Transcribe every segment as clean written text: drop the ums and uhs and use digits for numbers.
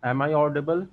Am I audible?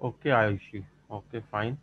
Okay, Ayushi. Okay, fine.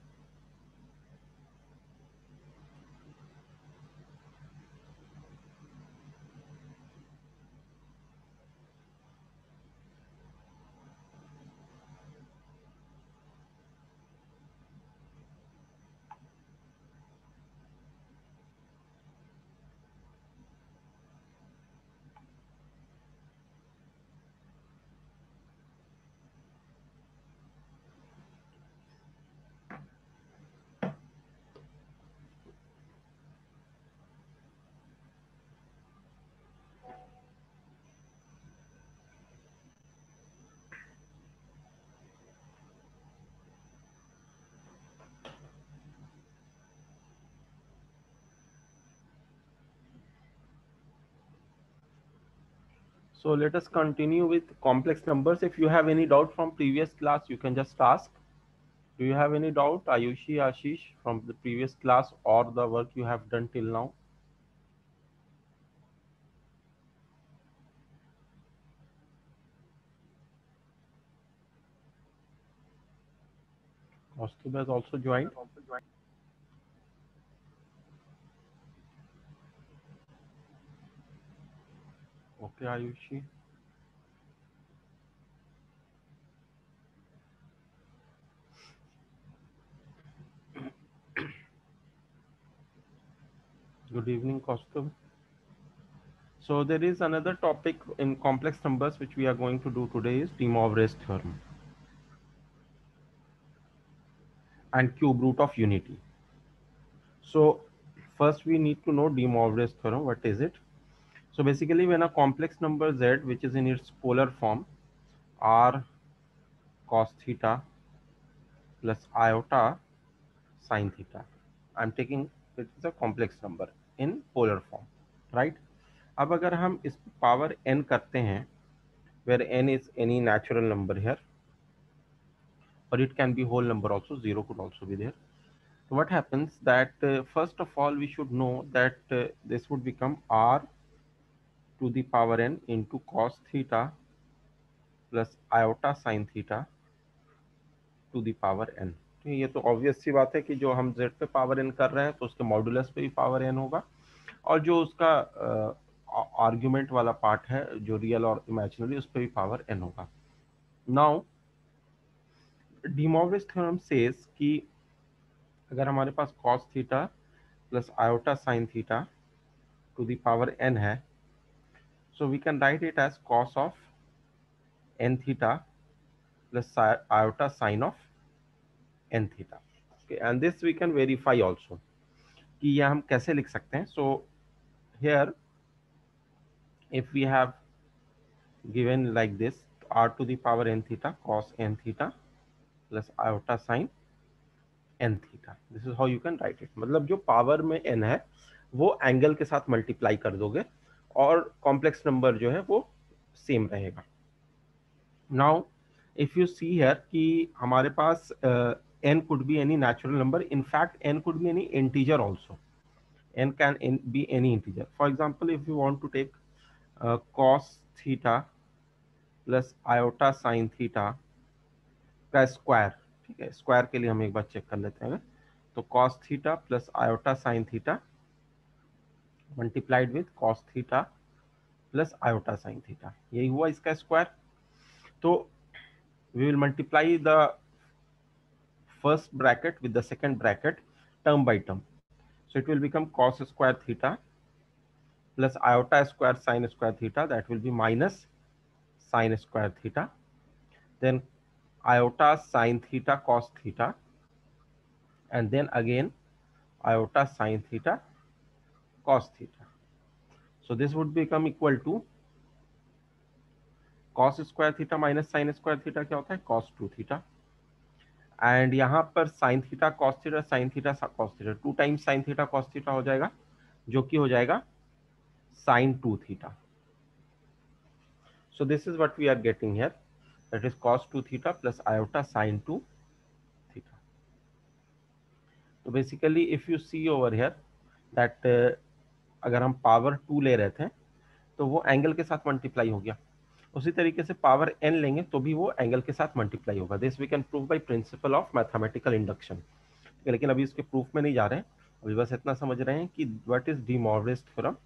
So let us continue with complex numbers. If you have any doubt from previous class, you can just ask. Do you have any doubt, Ayushi, Ashish, from the previous class or the work you have done till now? Kaustubh has also joined. Okay, Ayushi. Good evening, Kaustubh. So there is another topic in complex numbers which we are going to do today is De Moivre's theorem and cube root of unity. So first we need to know De Moivre's theorem. What is it? So basically when a complex number z, which is in its polar form, r cos theta plus iota sin theta, I'm taking it is a complex number in polar form, right? अब अगर हम इस power n करते हैं, where n is any natural number here, or it can be whole number also, 0 could also be there. So what happens that first of all we should know that this would become r to the power n into cos theta plus iota sin theta to the power n. तो ये तो obvious सी बात है कि जो हम z पे power n कर रहे हैं तो उसके मॉड्यूलस पे भी पावर n होगा, और जो उसका आर्ग्यूमेंट वाला पार्ट है जो रियल और इमेजिनरी उस पर भी पावर n होगा। Now De Moivre's theorem says कि अगर हमारे पास cos theta plus iota sin theta to the power n है, so we can write it as cos of n theta plus iota sine of n theta. Okay, and this we can verify also कि यह हम कैसे लिख सकते हैं. So here if we have given like this, r to the power n theta cos n theta plus iota sine n theta, this is how you can write it. मतलब जो power में n है वो angle के साथ multiply कर दोगे और कॉम्प्लेक्स नंबर जो है वो सेम रहेगा. Now if you see here कि हमारे पास n could be any natural number. In fact, n could be any integer also. N can be any integer. For example, if you want to take cos theta plus iota sine theta का square, ठीक है, square के लिए हम एक बार check कर लेते हैं. तो cos theta plus iota sine theta multiplied with cos theta plus iota sine theta, यही हुआ इसका स्क्वायर. तो we will multiply the first bracket with the second bracket term by term. So it will become cos square theta plus iota square sin square theta, that will be minus sin square theta. Then iota sin theta cos theta, and then again iota sin theta cos theta. So this would become equal to cos square theta minus sin square theta क्या होता है cos 2 theta, and यहाँ पर sin theta cos theta sin theta cos theta, 2 times sin theta cos theta हो जाएगा जो कि हो जाएगा sin 2 theta. So this is what we are getting here, that is cos 2 theta plus iota sin 2 theta. So basically if you see over here that अगर हम power 2 ले रहे थे तो वो एंगल के साथ मल्टीप्लाई हो गया, उसी तरीके से पावर n लेंगे तो भी वो एंगल के साथ मल्टीप्लाई होगा. This we can prove by principle of mathematical induction. लेकिन अभी इसके प्रूफ में नहीं जा रहे हैं, अभी बस इतना समझ रहे हैं कि what is De Moivre's theorem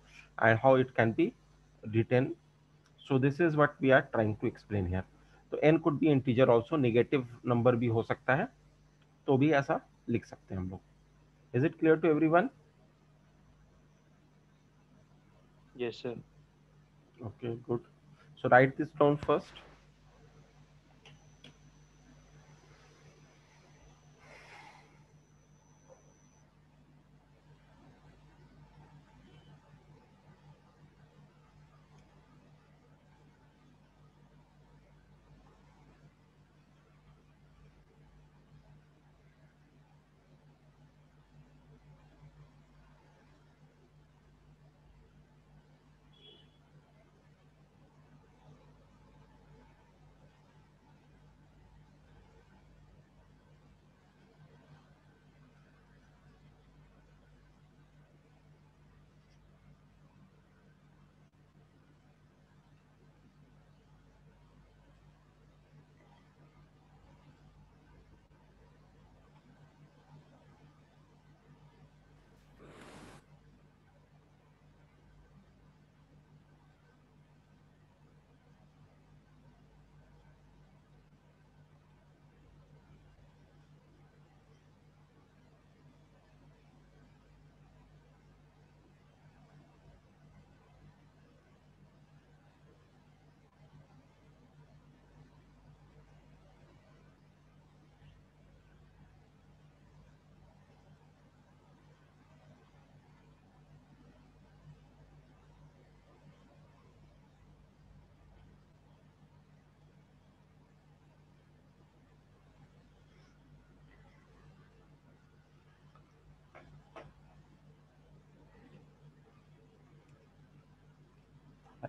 and how it can be written. So this is what we are trying to explain here. तो n could be integer also, negative number भी हो सकता है, तो भी ऐसा लिख सकते हैं हम लोग. Is it clear to everyone? Yes, sir. Okay, good. So write this down first.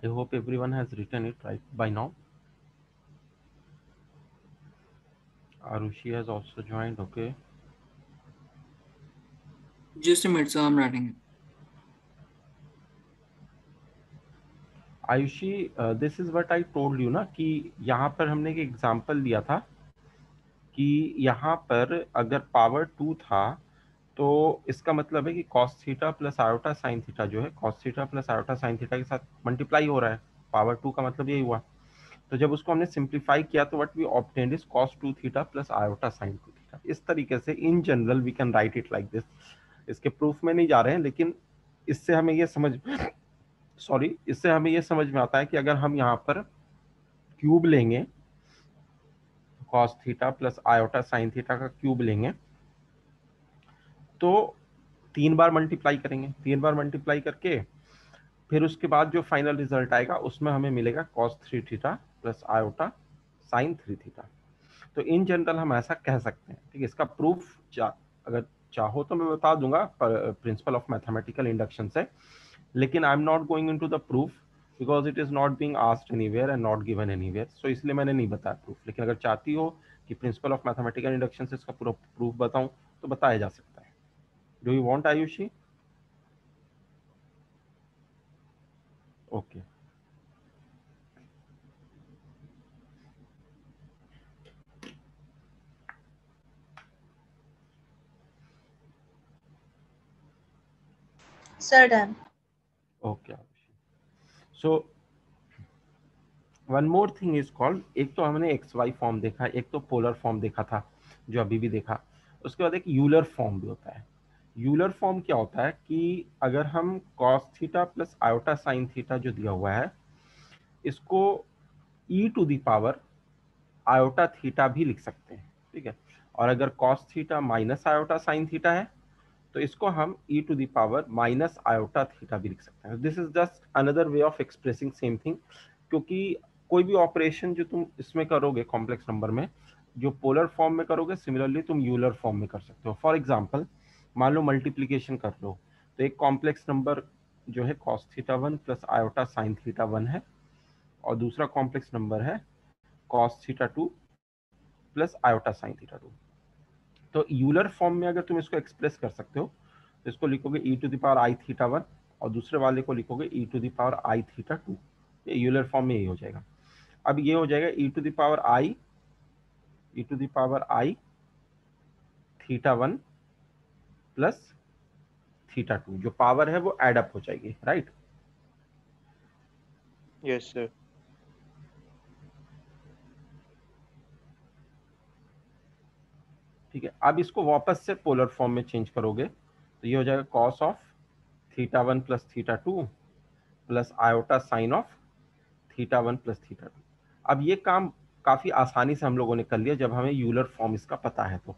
I hope everyone has written it right by now. Arushi has also joined. Okay. Just a minute, so I'm writing it. Ayushi, this is what I told you ना कि यहाँ पर हमने एक example दिया था कि यहाँ पर अगर पावर 2 था तो इसका मतलब है कि cos theta plus iota sine theta जो है cos theta plus iota sine theta के साथ मल्टीप्लाई हो रहा है. पावर 2 का मतलब यही हुआ. तो जब उसको हमने सिंप्लीफाई किया तो what we obtained is cos 2 theta plus iota sine 2 theta. इस तरीके से in general we can write it like this. इसके प्रूफ में नहीं जा रहे हैं, लेकिन इससे हमें ये समझ में आता है कि अगर हम यहाँ पर क्यूब लेंगे cos theta plus iota sine theta का क्यूब लेंगे तो 3 बार मल्टीप्लाई करेंगे, 3 बार मल्टीप्लाई करके फिर उसके बाद जो फाइनल रिजल्ट आएगा उसमें हमें मिलेगा cos 3 theta plus iota sign 3 theta. तो इन जनरल हम ऐसा कह सकते हैं। ठीक है, इसका प्रूफ अगर चाहो तो मैं बता दूंगा प्रिंसिपल ऑफ मैथमेटिकल इंडक्शन से, लेकिन I am not going into the proof because it is not being asked anywhere and not given anywhere, so इसलिए मैंने नहीं बताया प्रूफ। लेकिन अगर चाहती हो कि प्रिंसिपल ऑफ मैथमेटिकल इंडक्शन से इसका पूरा प्रूफ बताऊं तो बताया जा सकता है। Do you want Ayushi? Okay, Sir, done. Okay Ayushi. So one more thing is called, एक तो हमने एक्स वाई फॉर्म देखा, एक तो पोलर फॉर्म देखा था जो अभी भी देखा, उसके बाद एक यूलर फॉर्म भी होता है। यूलर फॉर्म क्या होता है कि अगर हम cos theta plus iota sine theta जो दिया हुआ है इसको e to the power iota theta भी लिख सकते हैं। ठीक है, और अगर cos theta minus iota sine theta है तो इसको हम e to the power minus iota theta भी लिख सकते हैं। This is just another way of expressing same thing, क्योंकि कोई भी ऑपरेशन जो तुम इसमें करोगे कॉम्प्लेक्स नंबर में, जो पोलर फॉर्म में करोगे सिमिलरली तुम यूलर फॉर्म में कर सकते हो। फॉर एग्जाम्पल मान लो मल्टीप्लीकेशन कर लो, तो एक कॉम्प्लेक्स नंबर जो है cos theta 1 plus iota sine theta 1 है, और दूसरा कॉम्प्लेक्स नंबर है cos theta 2 plus iota sine theta 2। तो यूलर फॉर्म में अगर तुम इसको एक्सप्रेस कर सकते हो तो इसको लिखोगे e to the power i theta 1 और दूसरे वाले को लिखोगे e to the power i theta 2। ये यूलर फॉर्म में यही हो जाएगा। अब ये हो जाएगा e to the power i theta 1 plus theta 2, जो पावर है वो एड अप हो जाएगी, राइट? Yes, sir. ठीक है, अब इसको वापस से पोलर फॉर्म में चेंज करोगे तो ये हो जाएगा cos of theta 1 plus theta 2 plus iota sine of theta 1 plus theta 2। अब ये काम काफी आसानी से हम लोगों ने कर लिया जब हमें यूलर फॉर्म इसका पता है तो।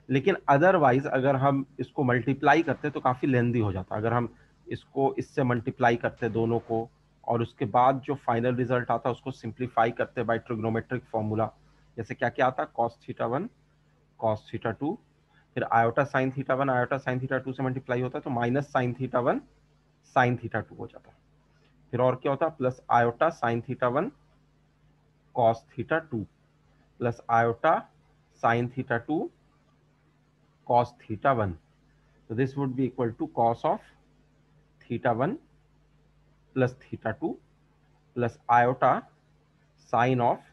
लेकिन अदरवाइज अगर हम इसको मल्टीप्लाई करते तो काफी लेंदी हो जाता। अगर हम इसको इससे मल्टीप्लाई करते दोनों को और उसके बाद जो फाइनल रिजल्ट आता उसको सिंप्लीफाई करते बाय ट्रिग्नोमेट्रिक फॉर्मूला, जैसे क्या क्या आता, कॉस थीटा 1 कॉस थीटा 2, फिर iota sine theta 1 iota sine theta 2 से मल्टीप्लाई होता है तो minus sine theta 1 sine theta 2 हो जाता। फिर और क्या होता, plus iota sine theta 1 cos theta 2 plus iota sine theta 2 cos theta 1. So this would be equal to cos of theta 1 plus theta 2 plus iota sin of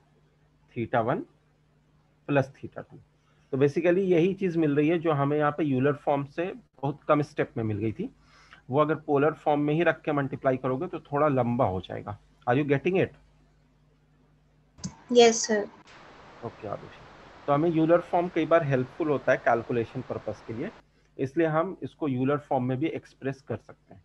theta 1 plus theta 2। तो basically यही चीज मिल रही है जो हमें यहाँ पे Euler form से बहुत कम स्टेप में मिल गई थी। वो अगर पोलर फॉर्म में ही रख के मल्टीप्लाई करोगे तो थोड़ा लंबा हो जाएगा। Are you getting it? Yes, sir. Okay Arushi, तो हमें यूलर फॉर्म कई बार हेल्पफुल होता है कैलकुलेशन पर्पस के लिए, इसलिए हम इसको यूलर फॉर्म में भी एक्सप्रेस कर सकते हैं।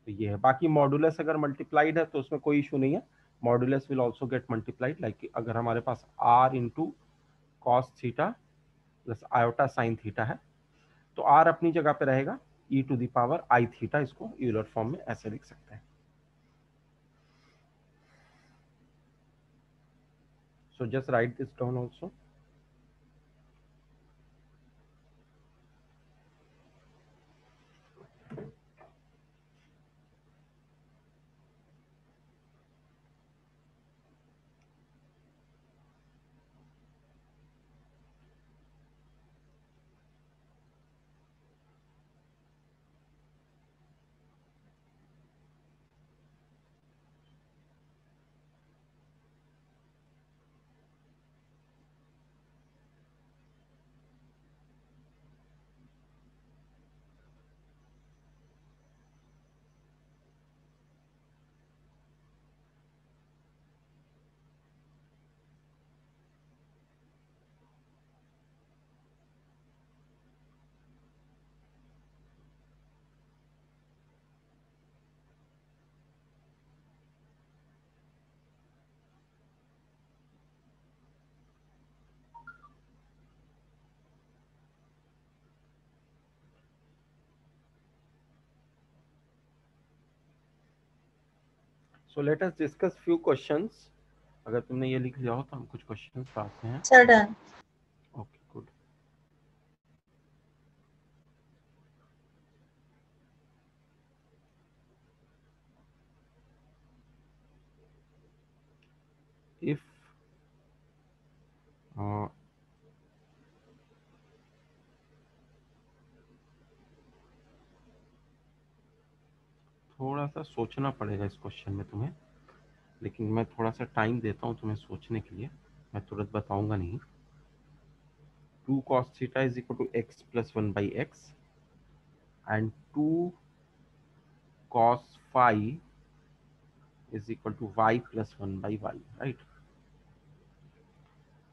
तो ये है। बाकी मॉडुलस अगर मल्टीप्लाइड है तो उसमें कोई इशू नहीं है, modulus will also get multiplied. Like अगर हमारे पास r into cos theta plus iota sine theta है तो r अपनी जगह पे रहेगा, e to the power i theta, इसको यूलर फॉर्म में ऐसे लिख सकते हैं। So just write this down also. So let us discuss few questions. अगर तुमने ये लिख लिया हो तो हम कुछ क्वेश्चंस पे आते हैं. Sir, done. Okay good. if थोड़ा सा सोचना पड़ेगा इस क्वेश्चन में तुम्हें, लेकिन मैं थोड़ा सा टाइम देता हूँ तुम्हें सोचने के लिए. मैं तुरंत बताऊंगा नहीं. 2 cos theta is equal to x plus 1 by x and 2 cos phi is equal to y plus 1 by y, right?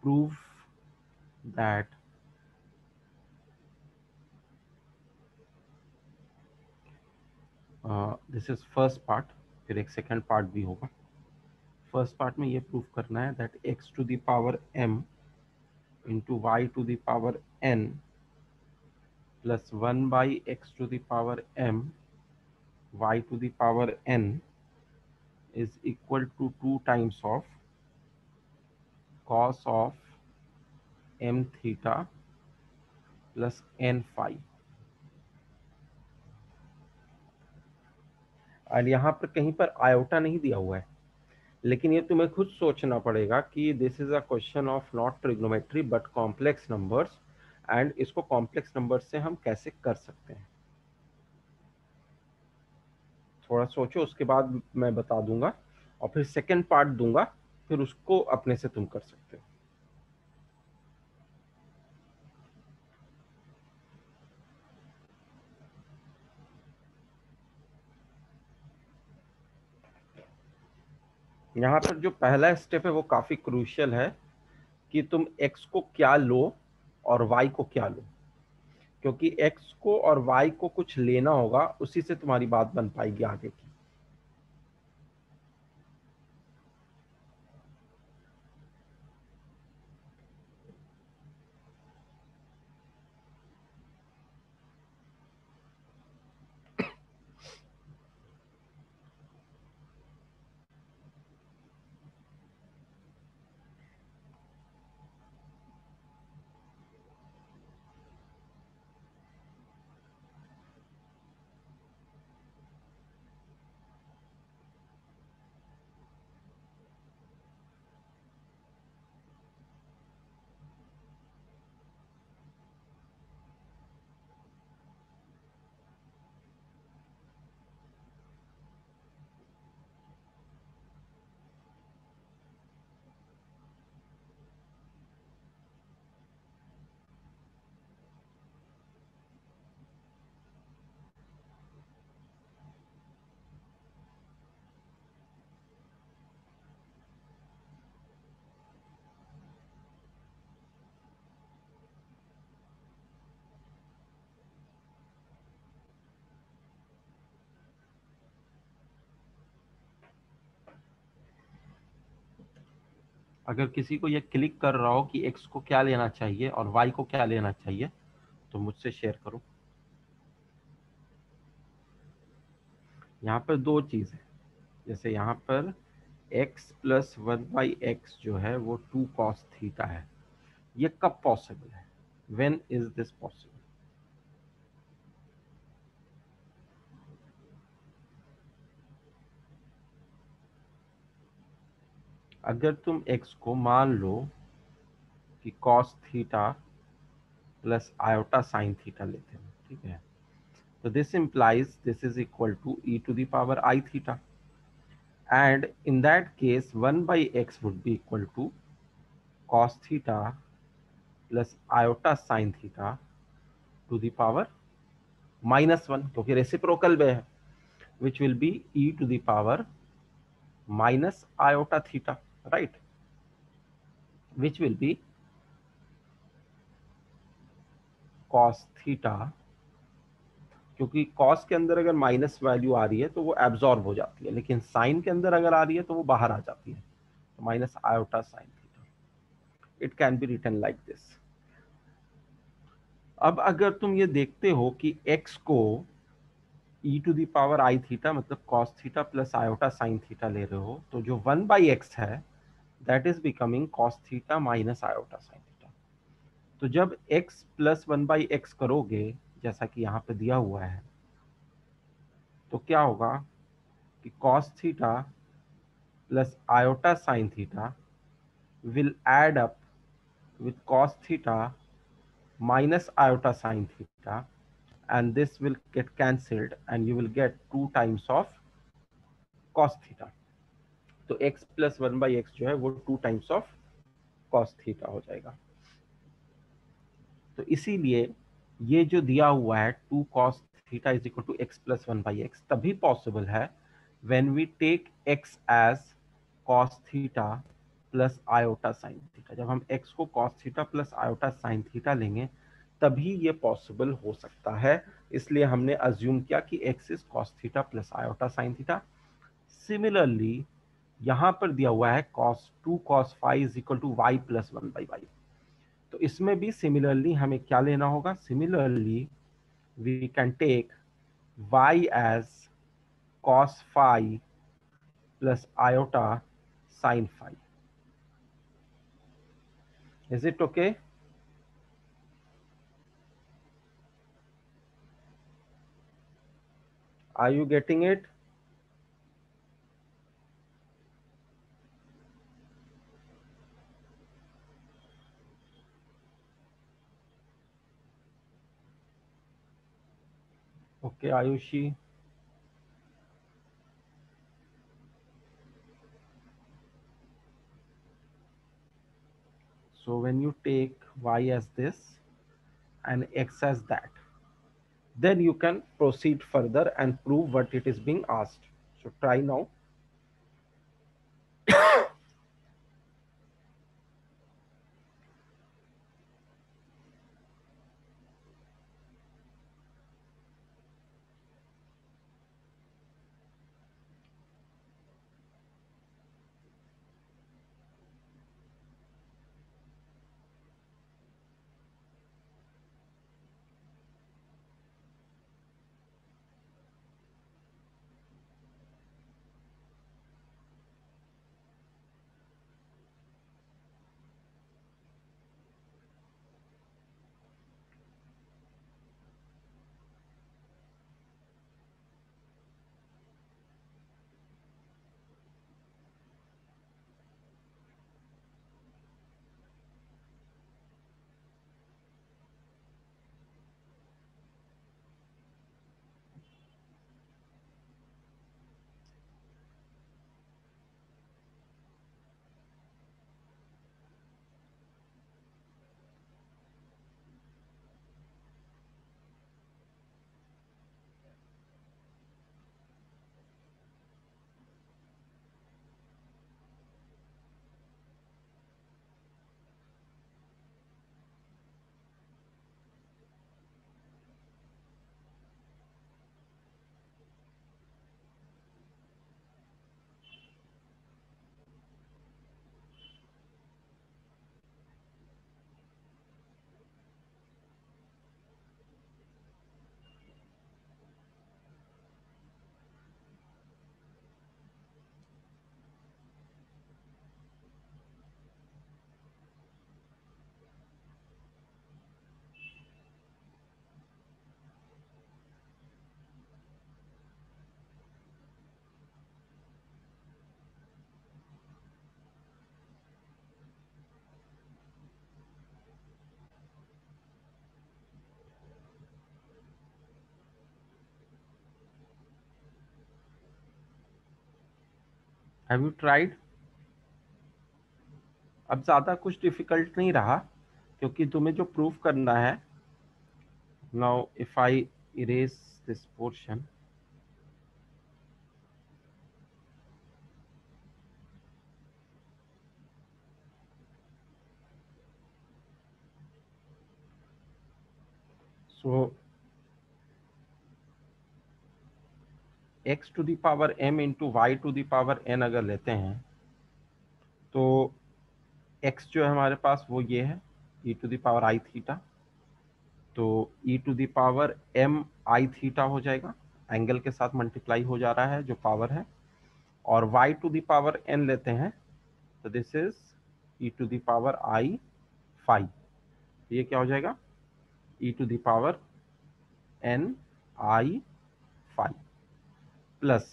Prove that this is first part. फिर एक सेकेंड पार्ट भी होगा. फर्स्ट पार्ट में ये प्रूव करना है that x to the power m into y to the power n plus 1 by x to the power m y to the power n is equal to 2 times of cos of m theta plus n phi. और यहाँ पर कहीं पर iota नहीं दिया हुआ है, लेकिन ये तुम्हें खुद सोचना पड़ेगा कि this is a question of not trigonometry but complex numbers, and इसको कॉम्प्लेक्स नंबर से हम कैसे कर सकते हैं. थोड़ा सोचो, उसके बाद मैं बता दूंगा और फिर सेकेंड पार्ट दूंगा, फिर उसको अपने से तुम कर सकते हो. यहाँ पर जो पहला स्टेप है वो काफी क्रूशियल है कि तुम x को क्या लो और y को क्या लो, क्योंकि x को और y को कुछ लेना होगा, उसी से तुम्हारी बात बन पाएगी आगे की. अगर किसी को ये क्लिक कर रहा हो कि x को क्या लेना चाहिए और y को क्या लेना चाहिए तो मुझसे शेयर करो. यहाँ पर दो चीज है, जैसे यहाँ पर x प्लस 1/x जो है वो 2 cos थीटा है. ये कब पॉसिबल है? When is this possible? अगर तुम x को मान लो कि cos theta plus iota sine theta लेते हो, ठीक है, तो this implies this is equal to e to the power I theta, and in that case 1 by x would be equal to cos theta plus iota sin theta to the power -1, क्योंकि reciprocal में है, which will be e to the power minus iota theta, right, which will be cos theta, क्योंकि cos के अंदर अगर minus value आ रही है तो वो एब्जॉर्ब हो जाती है, लेकिन साइन के अंदर अगर आ रही है तो वो बाहर आ जाती है, तो minus iota sine theta. It can be written like this. अब अगर तुम ये देखते हो कि x को e to the power i theta मतलब cos theta plus iota sine theta ले रहे हो, तो जो 1/x है that is becoming cos theta minus iota sine theta. तो जब x प्लस 1/x करोगे जैसा कि यहाँ पे दिया हुआ है, तो क्या होगा कि cos theta plus iota sine theta will add up with cos theta minus iota sin theta, and this will get cancelled and you will get 2 times of cos theta. तो x plus 1/x जो है वो 2 times of cos theta हो जाएगा। तो इसीलिए ये जो दिया हुआ है 2 cos theta is equal to x plus 1/x तभी पॉसिबल है when we take x as cos theta plus iota sine theta. जब हम x को cos theta plus iota sine theta लेंगे तभी ये पॉसिबल हो सकता है। इसलिए हमने अज्यूम किया कि x is cos theta plus iota sine theta. Similarly यहां पर दिया हुआ है cos 2 cos phi is equal to y plus 1/y। तो इसमें भी सिमिलरली हमें क्या लेना होगा, similarly we can take y as cos phi plus iota sin phi। Is it okay? Are you getting it? Okay, Ayushi. So when you take y as this and x as that, then you can proceed further and prove what it is being asked. So try now. Have you tried? अब ज्यादा कुछ difficult नहीं रहा क्योंकि तुम्हें जो proof करना है। Now if I erase this portion, so x to the power m into y to the power n अगर लेते हैं तो x जो है हमारे पास वो ये है e to the power i theta, तो e to the power m i theta हो जाएगा। एंगल के साथ मल्टीप्लाई हो जा रहा है जो पावर है, और y to the power n लेते हैं तो this is e to the power i five, ये क्या हो जाएगा e to the power n i five plus,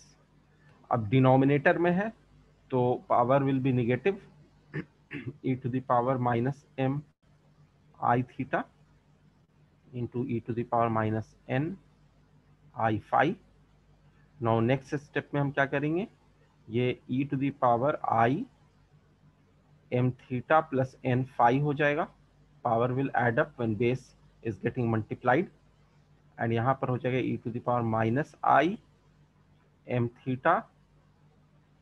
अब डिनोमिनेटर में है तो power will be negative, e to the power minus m i theta into e to the power minus n i five. Now next step में हम क्या करेंगे, ये e to the power i m theta plus n five हो जाएगा, power will add up when base is getting multiplied, and यहाँ पर हो जाएगा e to the power minus i m theta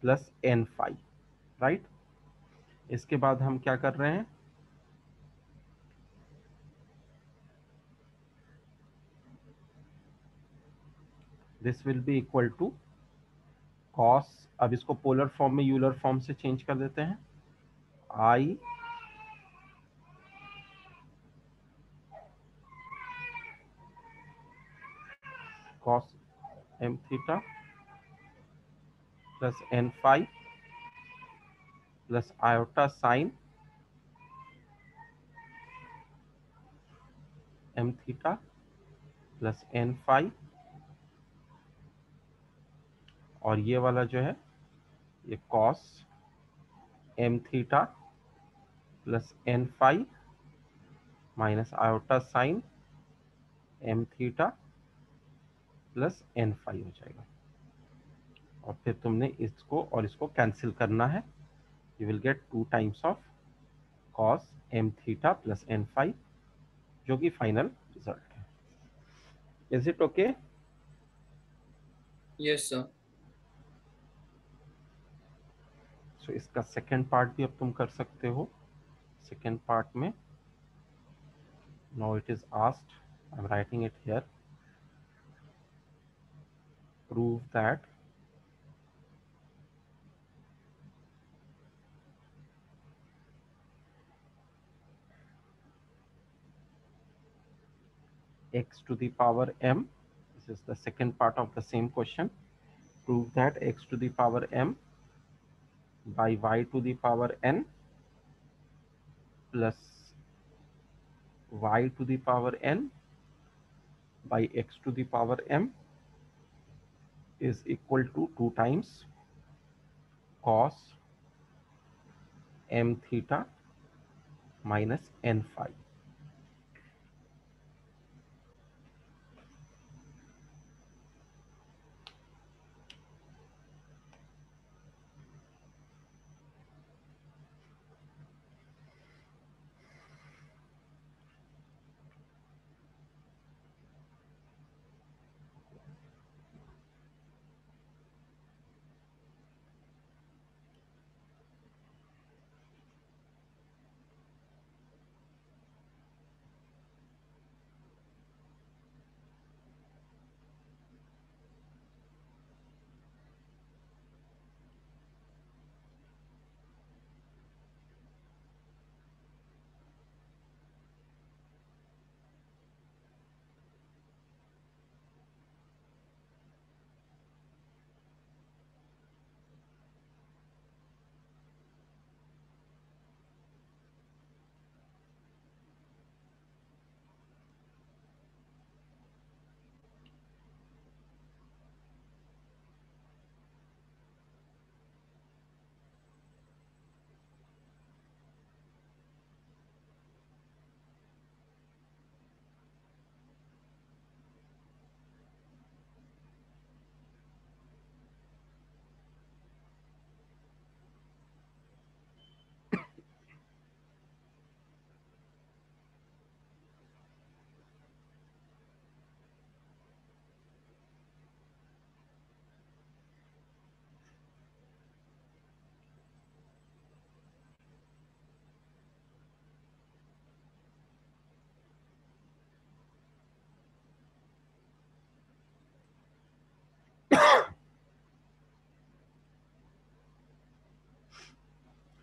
plus n five, right. इसके बाद हम क्या कर रहे हैं, this will be equal to cos, अब इसको पोलर फॉर्म में यूलर फॉर्म से चेंज कर देते हैं, i cos m theta plus n five plus iota sine m theta plus n five, और ये वाला जो है ये cos m theta plus n five minus iota sine m theta plus n five हो जाएगा, और फिर तुमने इसको और इसको कैंसिल करना है, you will get 2 times of cos m theta plus n five, जो कि फाइनल रिजल्ट है। Is it okay? Yes, sir. सो इसका सेकेंड पार्ट भी अब तुम कर सकते हो। सेकेंड पार्ट में now it is asked, I am writing it here, prove that x to the power m, this is the second part of the same question, prove that x to the power m by y to the power n plus y to the power n by x to the power m is equal to 2 times cos m theta minus n phi.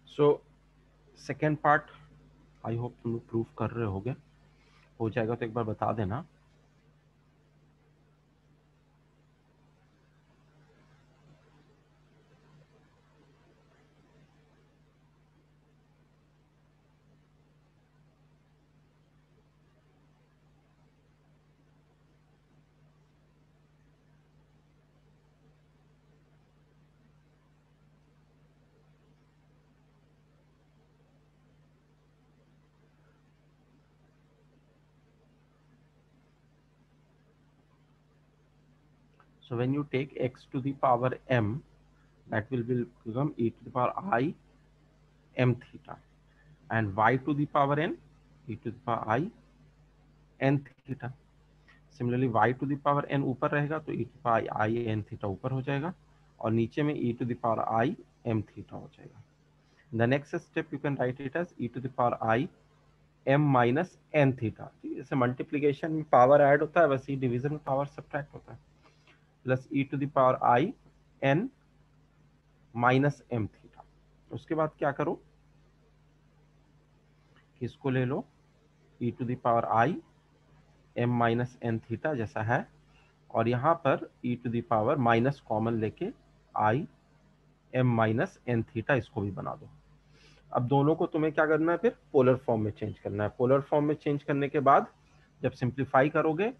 So second part I hope तुम लोग proof कर रहे होगे, हो जाएगा तो एक बार बता देना। So when you take x to the power m, that will become e to the power I m theta, and y to the power n, e to the power I n theta. Similarly y to the power n ऊपर रहेगा तो e to power I n theta ऊपर हो जाएगा, और नीचे में e to the power I m theta हो जाएगा. The next step you can write it as e to the power I m minus n theta. जैसे मल्टीप्लीकेशन में पावर ऐड होता है वैसे ही डिवीजन में पावर सब्ट्रैक्ट होता है, plus e to the power I n minus m theta. उसके बाद क्या करो, इसको ले लो e to the power I m minus n theta जैसा है, और यहाँ पर e to the power minus common लेके I m minus n theta इसको भी बना दो. अब दोनों को तुम्हें क्या करना है, फिर पोलर फॉर्म में चेंज करना है. पोलर फॉर्म में चेंज करने के बाद जब सिंप्लीफाई करोगे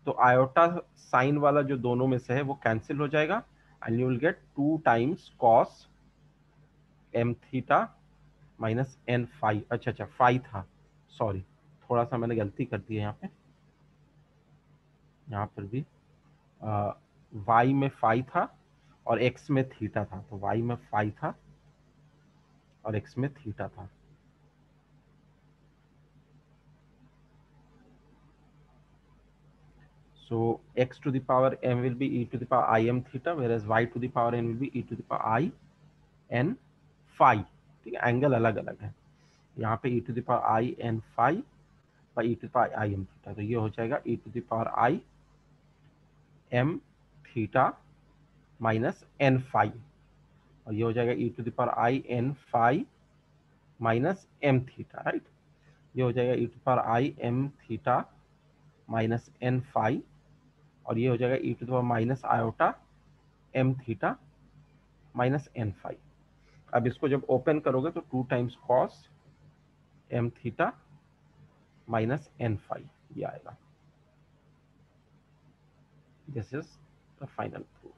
तो आयोटा साइन वाला जो दोनों में से है वो कैंसिल हो जाएगा, and you will get 2 times cos m theta minus n phi. अच्छा फाई था, सॉरी थोड़ा सा मैंने गलती कर दी है यहाँ पे. यहाँ पर भी y में फाई था और x में थीटा था, तो y में फाई था और x में थीटा था. So x to the power m will be e to the power I m theta, whereas y to the power n will be e to the power I n phi. ठीक है, angle अलग अलग है. यहाँ पे e to the power I n phi by e to the power I m theta, तो ये हो जाएगा e to the power I m theta minus n phi, और ये हो जाएगा e to the power I n phi minus m theta, right. ये हो जाएगा e to the power I m theta minus n phi, और ये हो जाएगा e to the power minus iota m theta minus n phi. अब इसको जब ओपन करोगे तो 2 times cos m theta minus n phi ये आएगा. This is the final proof.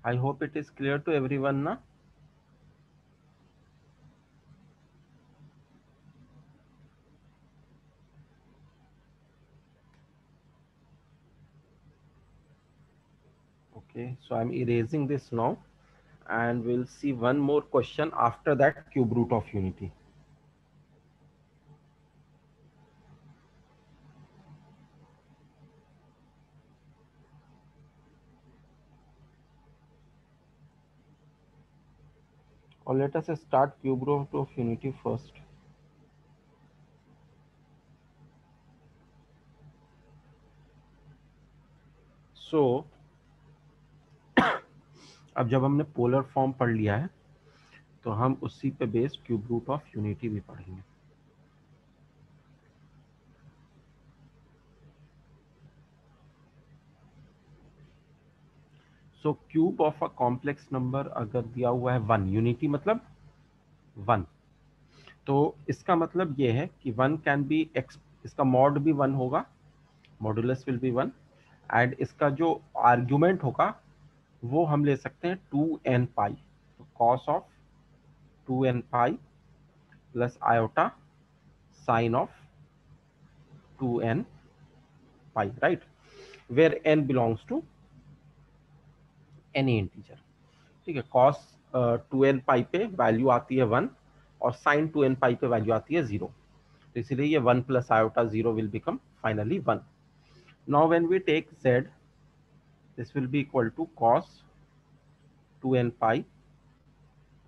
I hope it is clear to everyone ना. Okay, so I'm erasing this now, and we'll see one more question after that, cube root of unity. Or let us start cube root of unity first. So अब जब हमने polar form पढ़ लिया है तो हम उसी पे base cube root of unity भी पढ़ेंगे. So cube of a complex number अगर दिया हुआ है 1, यूनिटी मतलब 1, तो इसका मतलब ये है कि 1 कैन बी एक्स, इसका मॉड भी 1 होगा, मॉडुलस विल बी 1, एंड इसका जो आर्ग्यूमेंट होगा वो हम ले सकते हैं 2n पाई, तो cos of 2n pi plus iota sine of 2n pi, right, where n belongs to any integer. ठीक है, कॉस 2n पाई पे वैल्यू आती है 1 और साइन 2n पाई पे वैल्यू आती है 0, तो इसीलिए ये 1 plus iota 0 will become finally 1. Now when we take z, this will be equal to cos 2n pi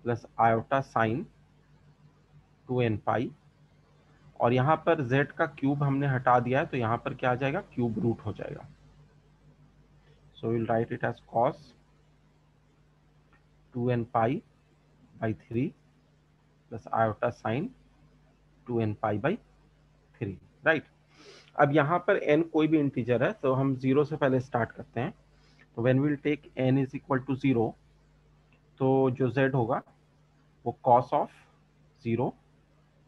plus iota sine 2n pi और यहाँ पर z का क्यूब हमने हटा दिया है, तो यहाँ पर क्या आ जाएगा, क्यूब रूट हो जाएगा. So will write it as cos 2n pi by 3 plus iota sine 2n pi by 3, right. अब यहाँ पर n कोई भी इंटीजर है, तो हम 0 से पहले स्टार्ट करते हैं. तो when will take n is equal to 0, तो जो z होगा वो cos of 0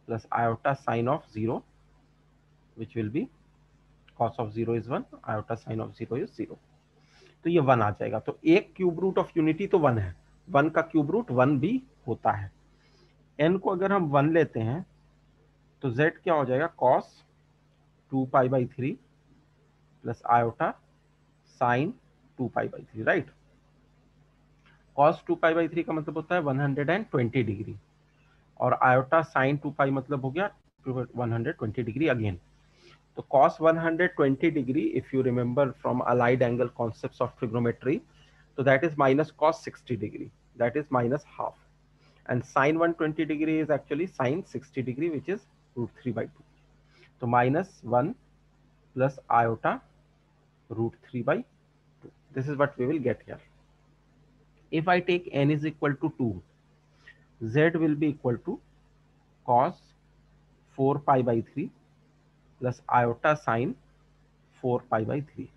plus iota sine of 0, which will be cos of 0 is 1, iota sine of 0 is 0. तो ये 1 आ जाएगा. तो एक क्यूब रूट ऑफ यूनिटी तो 1 है, 1 का क्यूब रूट 1 भी होता है. n को अगर हम 1 लेते हैं तो z क्या हो जाएगा, cos 2 pi by 3 plus iota sine 2 pi by 3, right. cos 2 pi by 3 का मतलब होता है 120 डिग्री, और आयोटा साइन 2 पाई मतलब हो गया 120 डिग्री अगेन. तो cos 120 degree, if you remember from allied angle concepts of trigonometry, so that is minus cos 60 degree, that is minus half, and sin 120 degree is actually sin 60 degree, which is root 3 by 2. So minus 1 plus iota root 3 by 2. This is what we will get here. If I take n is equal to 2, z will be equal to cos 4 pi by 3 plus iota sin 4 pi by 3,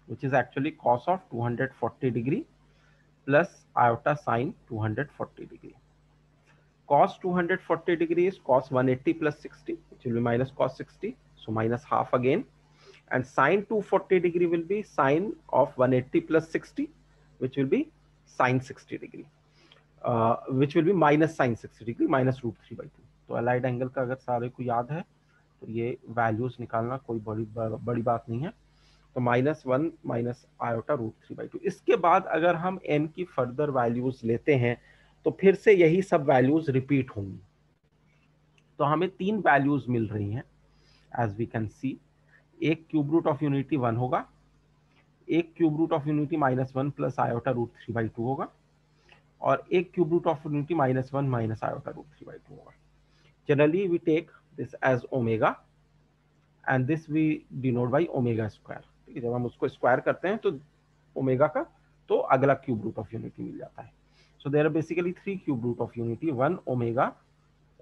which is actually cos of 240 degree plus iota sin 240 degree. Cos 240 degree is cos 180 plus 60, which will be minus cos 60, so minus half again. And sin 240 degree will be sin of 180 plus 60, which will be sin 60 degree, which will be minus sin 60 degree minus root 3 by 2. तो allied angle का अगर सारे को याद है तो ये values निकालना कोई बड़ी बात नहीं है. तो -1 माइनस आयोटा रूट 3 by 2. इसके बाद अगर हम n की फर्दर वैल्यूज लेते हैं तो फिर से यही सब वैल्यूज रिपीट होंगी. तो हमें 3 वैल्यूज मिल रही हैं एज वी कैन सी. एक क्यूब रूट ऑफ यूनिटी 1 होगा, एक cube root of unity -1 plus iota root 3 by 2 होगा, और एक cube root of unity -1 minus iota root 3 by 2 होगा. Generally we take this as omega and this we denote by omega square. ठीक है, जब हम उसको स्क्वायर करते हैं तो ओमेगा का तो अगला क्यूब रूट ऑफ यूनिटी मिल जाता है. So there are basically 3 cube root of unity, 1 omega,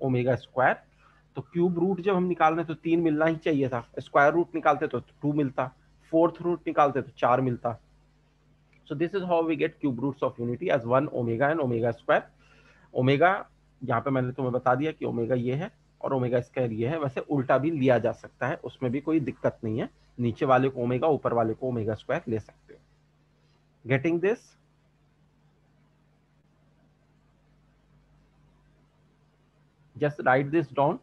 omega square. तो क्यूब रूट जब हम निकाल रहे हैं तो 3 मिलना ही चाहिए था, स्क्वायर रूट निकालते तो 2 मिलता, फोर्थ रूट निकालते तो 4 मिलता. So this is how we get cube roots of unity as 1 omega and omega square. Omega यहाँ पे मैंने तुम्हें बता दिया कि ओमेगा ये है और ओमेगा स्क्वायर ये है. वैसे उल्टा भी लिया जा सकता है, उसमें भी कोई दिक्कत नहीं है. नीचे वाले को ओमेगा, ऊपर वाले को ओमेगा स्क्वायर ले सकते हो. Getting this? Just write this down.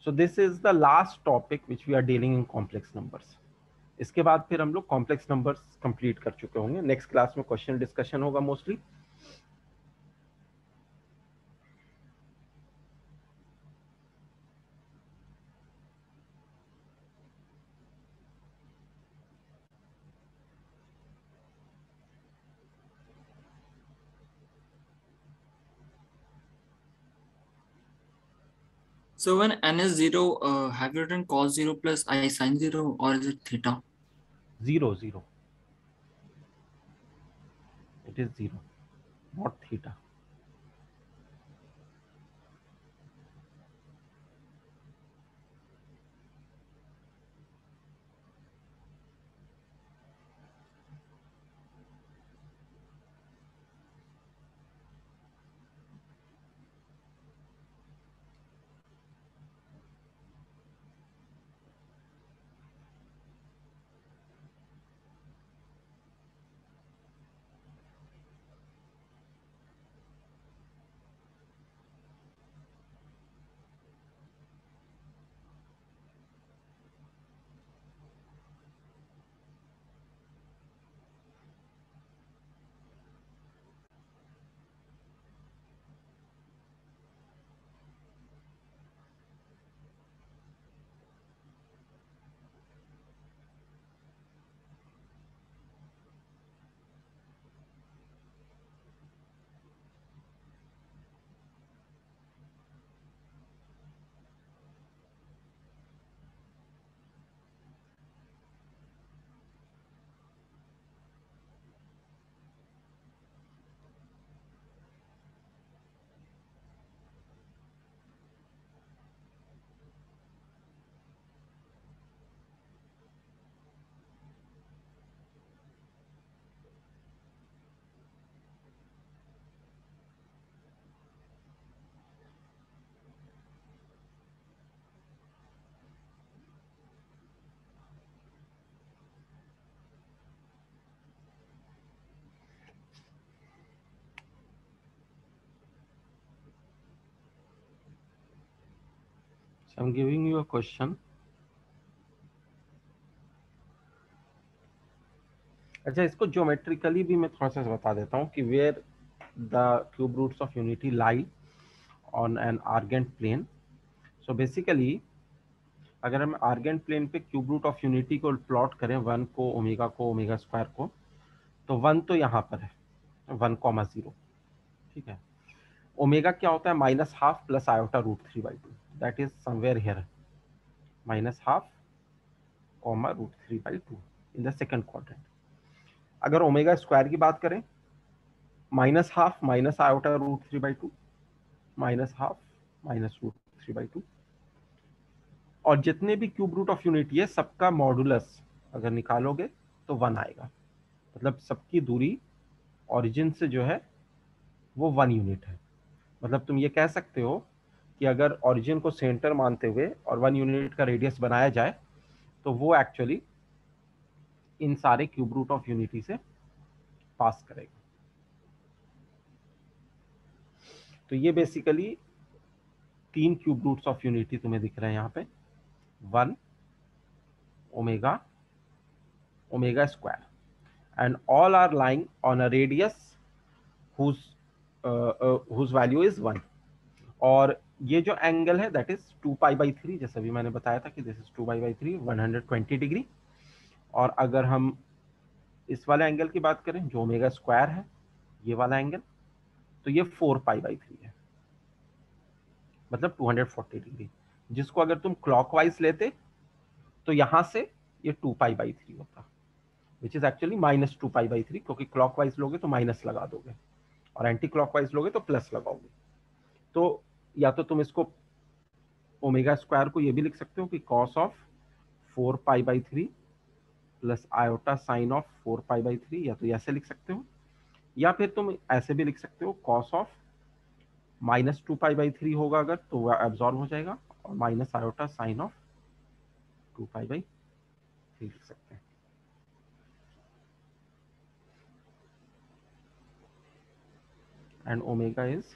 So this is the last topic which we are dealing in complex numbers. इसके बाद फिर हम लोग कॉम्प्लेक्स नंबर्स कंप्लीट कर चुके होंगे. नेक्स्ट क्लास में क्वेश्चन डिस्कशन होगा mostly. So when n is 0, have you written cos 0 plus I sin 0, or is it theta? 0, 0. It is 0, not theta. I'm giving you a question. अच्छा, इसको geometrically भी मैं थोड़ा सा बता देता हूँ कि where the cube roots of unity lie on an Argand plane. So basically अगर हम आर्गेंट प्लेन पे क्यूब रूट ऑफ यूनिटी को प्लॉट करें, वन को, ओमेगा स्क्वायर को, तो वन तो यहाँ पर है, 1,0. ठीक है. ओमेगा क्या होता है? -½ plus iota √3/2. That is somewhere here, -½ √3/2 in the second quadrant. अगर ओमेगा स्क्वायर की बात करें, -½ माइनस आयोटा √3/2, -½ -√3/2. और जितने भी क्यूब रूट ऑफ यूनिटी है सबका मॉडुलस अगर निकालोगे तो 1 आएगा. मतलब सबकी दूरी ओरिजिन से जो है वो 1 यूनिट है. मतलब तुम ये कह सकते हो कि अगर ओरिजिन को सेंटर मानते हुए और 1 यूनिट का रेडियस बनाया जाए तो वो एक्चुअली इन सारे क्यूब रूट ऑफ यूनिटी से पास करेगा. तो ये basically 3 cube roots of unity तुम्हें दिख रहे हैं यहाँ पे, 1, omega, omega square, and all are lying on a radius whose value is 1. और ये जो एंगल है दैट इज 2π/3, जैसे अभी मैंने बताया था कि दिस इज 2π/3, 120 डिग्री. और अगर हम इस वाले एंगल की बात करें जो ओमेगा स्क्वायर है, ये वाला एंगल, तो ये 4π/3 है, मतलब 240 डिग्री. जिसको अगर तुम क्लॉकवाइज लेते तो यहां से ये 2π/3 होता, विच इज एक्चुअली -2π/3, क्योंकि क्लॉकवाइज लोगे तो माइनस लगा दोगे और एंटी क्लॉकवाइज लोगे तो प्लस लगाओगे. तो या तो तुम इसको ओमेगा स्क्वायर को ये भी लिख सकते हो कि cos of 4π/3 plus iota sine of 4π/3, या तो ऐसे लिख सकते हो, या फिर तुम ऐसे भी लिख सकते हो cos ऑफ -2π/3 होगा अगर तो वह एब्जॉर्ब हो जाएगा, और माइनस आयोटा साइन ऑफ 2π/3 लिख सकते हैं. And omega is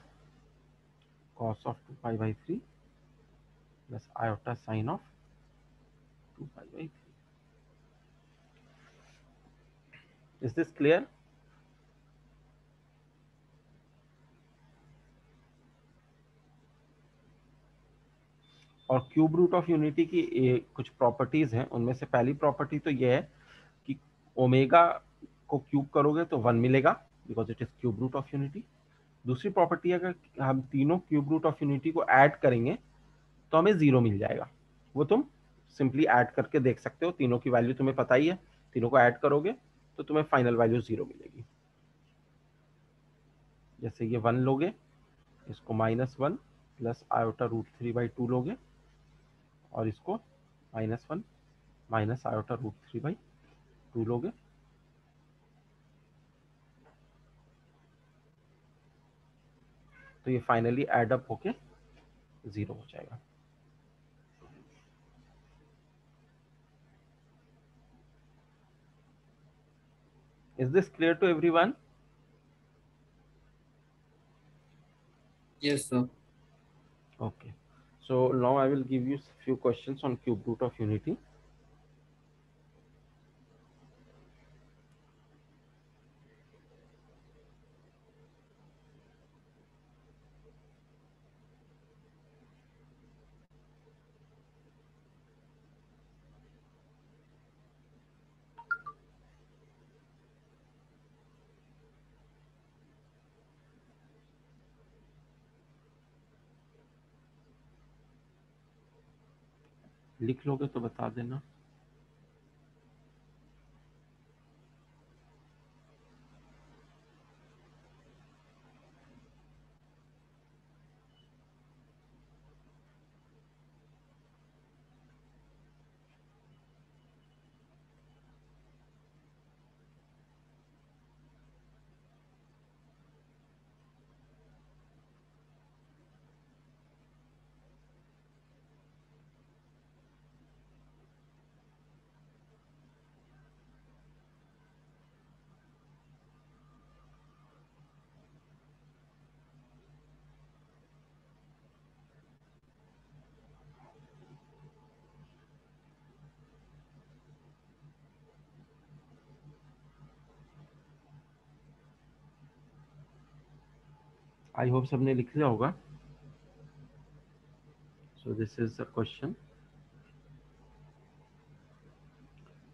cos of 2π/3 plus iota sin of 2π/3. Is this clear? और क्यूब रूट ऑफ यूनिटी की कुछ प्रॉपर्टीज हैं. उनमें से पहली प्रॉपर्टी तो ये है कि ओमेगा को क्यूब करोगे तो 1 मिलेगा, because it is cube root of unity. दूसरी प्रॉपर्टी, अगर हम तीनों क्यूब रूट ऑफ यूनिटी को ऐड करेंगे तो हमें 0 मिल जाएगा. वो तुम सिंपली ऐड करके देख सकते हो, तीनों की वैल्यू तुम्हें पता ही है, तीनों को ऐड करोगे तो तुम्हें फाइनल वैल्यू 0 मिलेगी. जैसे ये 1 लोगे, इसको -1 प्लस आयोटा √3/2 लोगे, और इसको -1 माइनस आयोटा √3/2 लोगे, तो ये फाइनली एड अप होके 0 हो जाएगा. Is this clear to everyone? Yes, sir. Okay. So now I will give you few questions on cube root of unity. लिख लोगे तो बता देना. आई होप सबने लिख लिया होगा. So this is the question.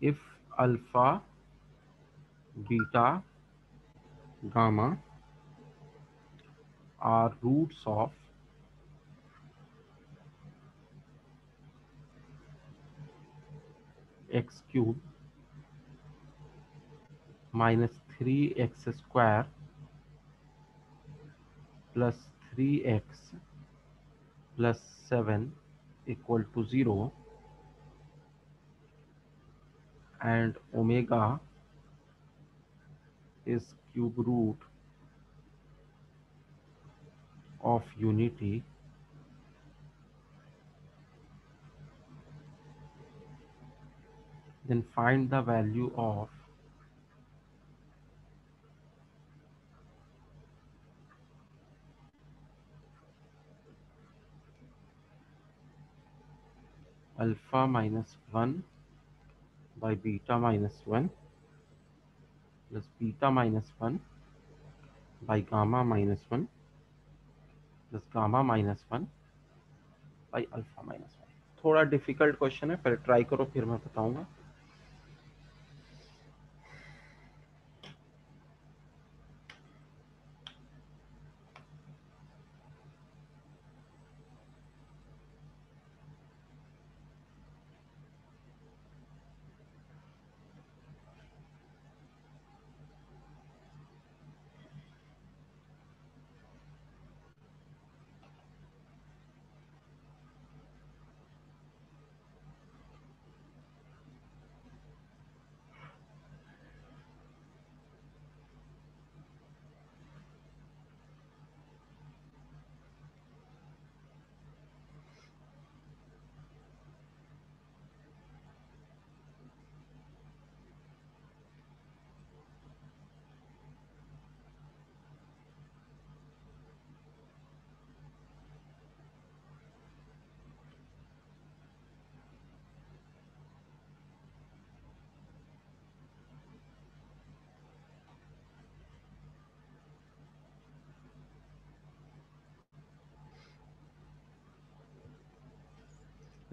If alpha, beta, gamma are roots of x cube minus 3x square plus 3x plus 7 equal to 0, and omega is cube root of unity, then find the value of alpha minus 1 by beta minus 1 plus beta minus 1 by gamma minus 1 plus gamma minus 1 by alpha minus 1. थोड़ा difficult question है, पहले try करो फिर मैं बताऊंगा.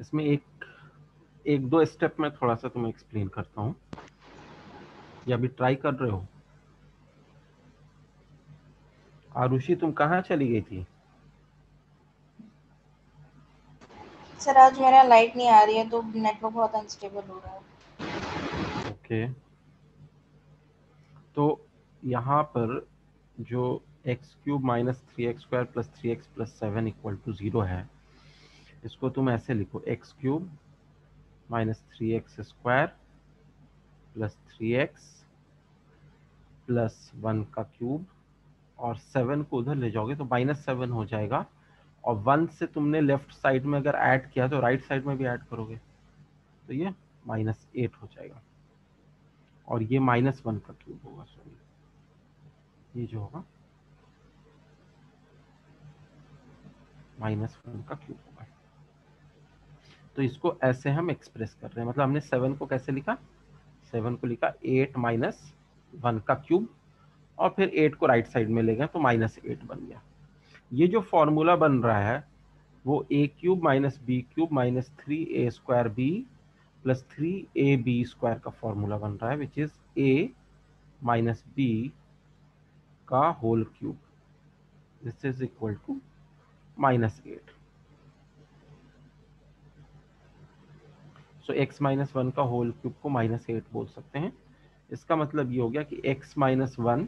इसमें एक दो स्टेप में थोड़ा सा तुम्हें एक्सप्लेन करता हूँ. ये अभी ट्राई कर रहे हो? आरुषि तुम कहाँ चली गई थी? सर आज मेरा लाइट नहीं आ रही है तो नेटवर्क बहुत अनस्टेबल हो रहा है. ओके. तो यहाँ पर जो x cube minus 3x² plus 3x plus 7 equal to 0 है, इसको तुम ऐसे लिखो, x cube minus 3x² plus 3x plus 1 का क्यूब, और 7 को उधर ले जाओगे तो -7 हो जाएगा, और 1 से तुमने लेफ्ट साइड में अगर ऐड किया तो राइट साइड में भी ऐड करोगे तो ये -8 हो जाएगा, और ये -1 का क्यूब होगा. सॉरी, ये जो होगा -1 का क्यूब होगा. तो इसको ऐसे हम एक्सप्रेस कर रहे हैं, मतलब हमने 7 को कैसे लिखा? 7 को लिखा 8 माइनस 1 का क्यूब, और फिर 8 को राइट साइड में ले गए तो -8 बन गया. ये जो फॉर्मूला बन रहा है वो a cube minus b cube minus 3a² b plus 3ab square का फॉर्मूला बन रहा है, which is a minus b का whole cube. This is equal to -8. So x minus 1 का होल क्यूब को -8 बोल सकते हैं. इसका मतलब ये हो गया कि x minus 1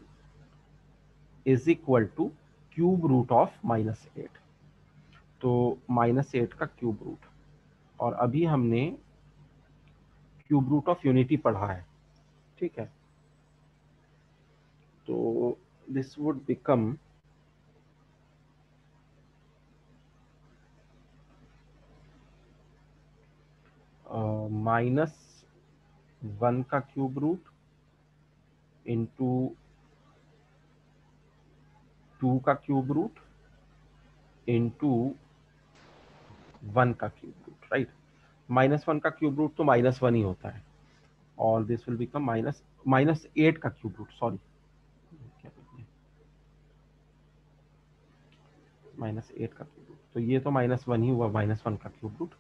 is equal to cube root of -8. तो -8 का क्यूब रूट, और अभी हमने क्यूब रूट ऑफ यूनिटी पढ़ा है, ठीक है? तो दिस वुड बिकम -1 का क्यूब रूट इंटू 2 का क्यूब रूट इंटू 1 का क्यूब रूट, राइट? -1 का क्यूब रूट तो -1 ही होता है, और दिस विल बिकम -8 का क्यूब रूट. सॉरी, क्या -8 का क्यूब रूट, तो ये तो -1 ही हुआ, -1 का क्यूब रूट।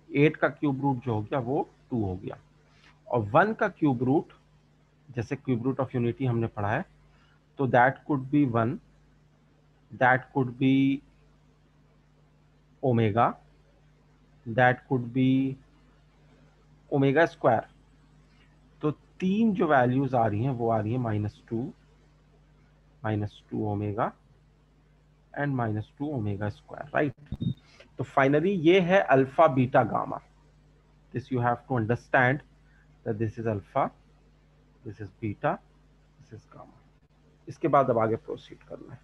8 का क्यूब रूट जो हो गया वो 2 हो गया, और 1 का क्यूब रूट, जैसे क्यूब रूट ऑफ यूनिटी हमने पढ़ा है, तो that could be 1, that could be omega, that could be omega square. तो 3 जो वैल्यूज आ रही हैं वो आ रही है -2 omega and -2 omega square, right. तो फाइनली ये है alpha beta gamma. This you have to understand that this is alpha, this is beta, this is gamma. इसके बाद अब आगे प्रोसीड करना है।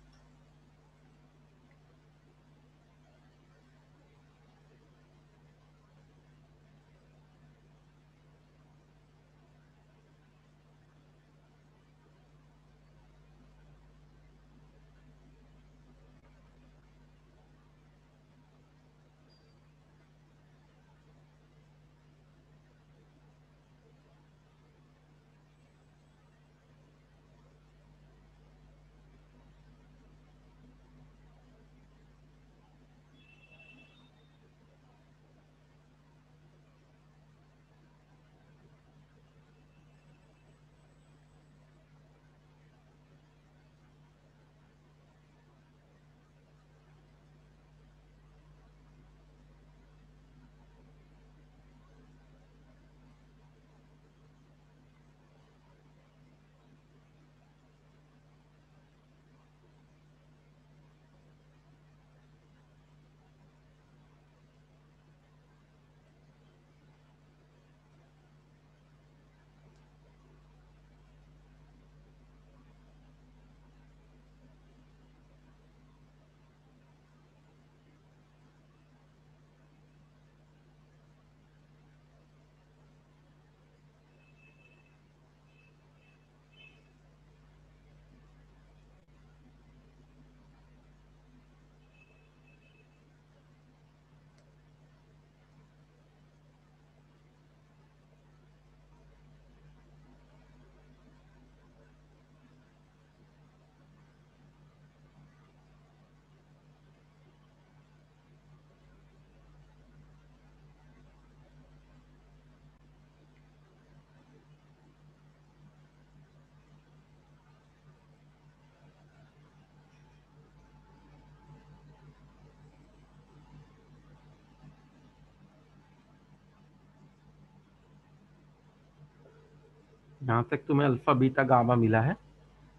यहाँ तक तुम्हें अल्फा बीटा गामा मिला है।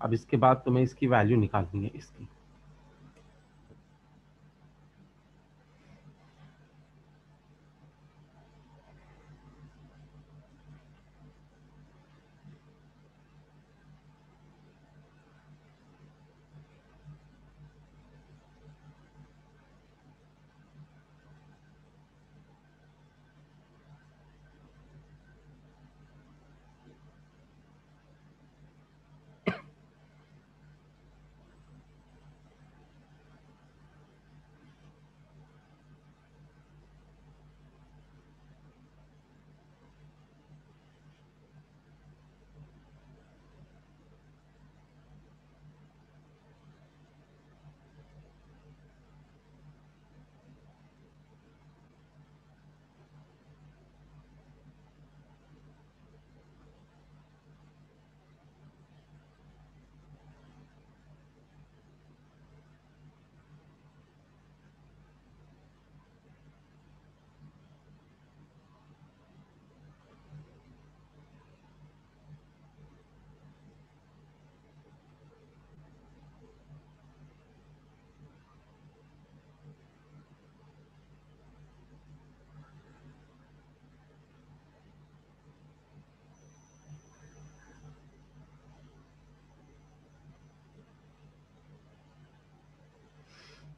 अब इसके बाद तुम्हें इसकी वैल्यू निकालनी है इसकी।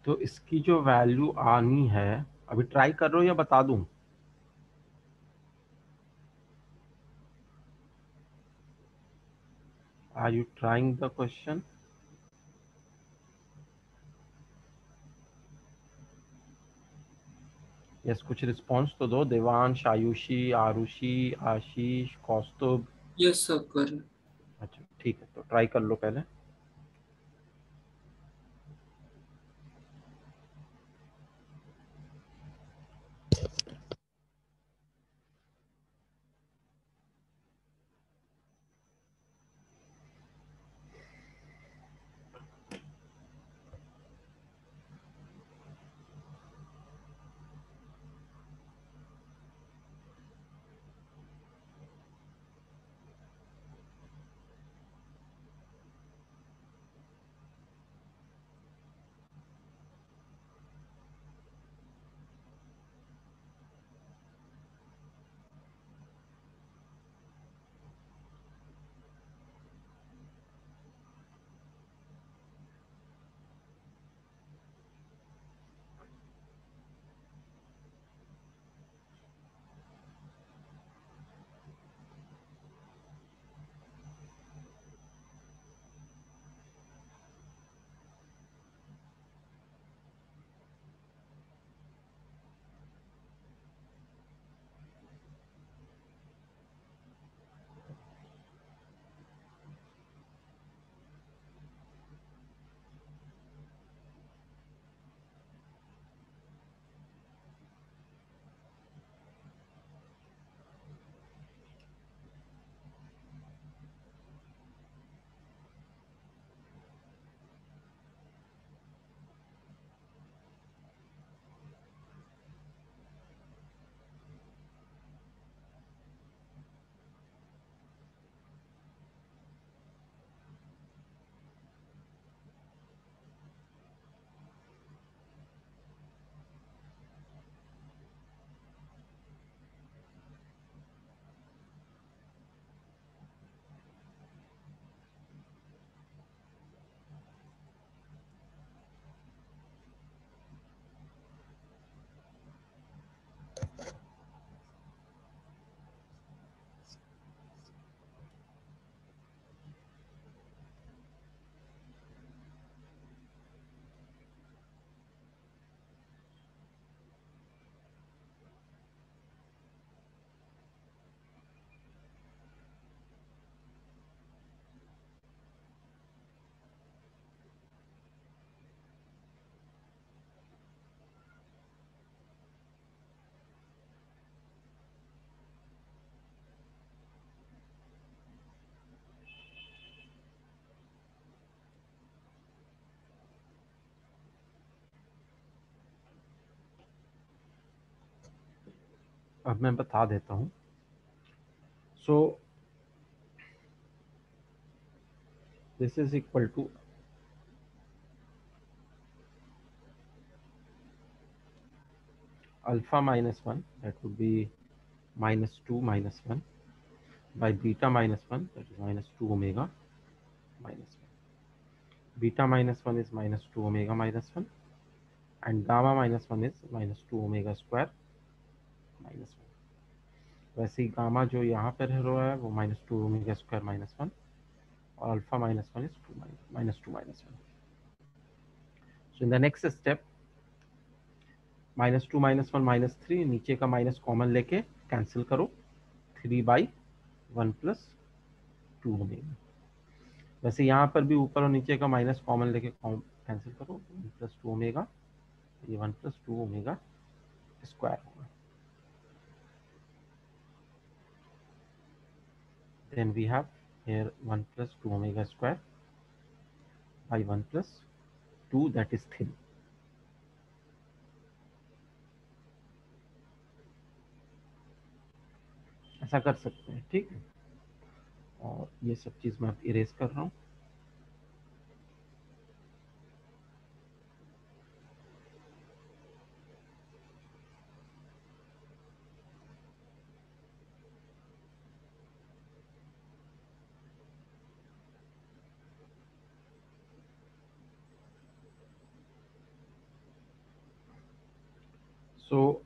तो इसकी जो वैल्यू आनी है, अभी ट्राई कर रहे हो या बता दूं? Are you trying the question? Yes, कुछ रिस्पॉन्स तो दो। देवांश, आयुषी, आरुषि, आशीष, कौस्तुभ। यस सर कर। अच्छा ठीक है, तो ट्राई कर लो पहले। अब मैं बता देता हूँ. So this is equal to alpha minus 1, that would be minus 2 minus 1 by beta minus 1, that is minus 2 omega minus 1. Beta minus 1 is minus 2 omega minus 1 and gamma minus 1 is minus 2 omega square minus 1. वैसे ही gamma जो यहाँ पर हो रहा है वो minus two omega square minus 1 और alpha minus 1 is minus 2 minus 1. So in the next step minus 2 minus 1 minus 3, नीचे का माइनस कॉमन लेके कैंसिल करो, 3/1 प्लस 2 ओमेगा. वैसे यहाँ पर भी ऊपर और नीचे का माइनस कॉमन लेके कैंसिल करो, 1 प्लस 2 ओमेगा, ये 1 प्लस 2 ओमेगा स्क्वायर होगा. Then we have here 1 plus 2 omega square by 1 plus 2, that is 3. ऐसा कर सकते हैं, ठीक है. और ये सब चीज़ मैं इरेज कर रहा हूँ.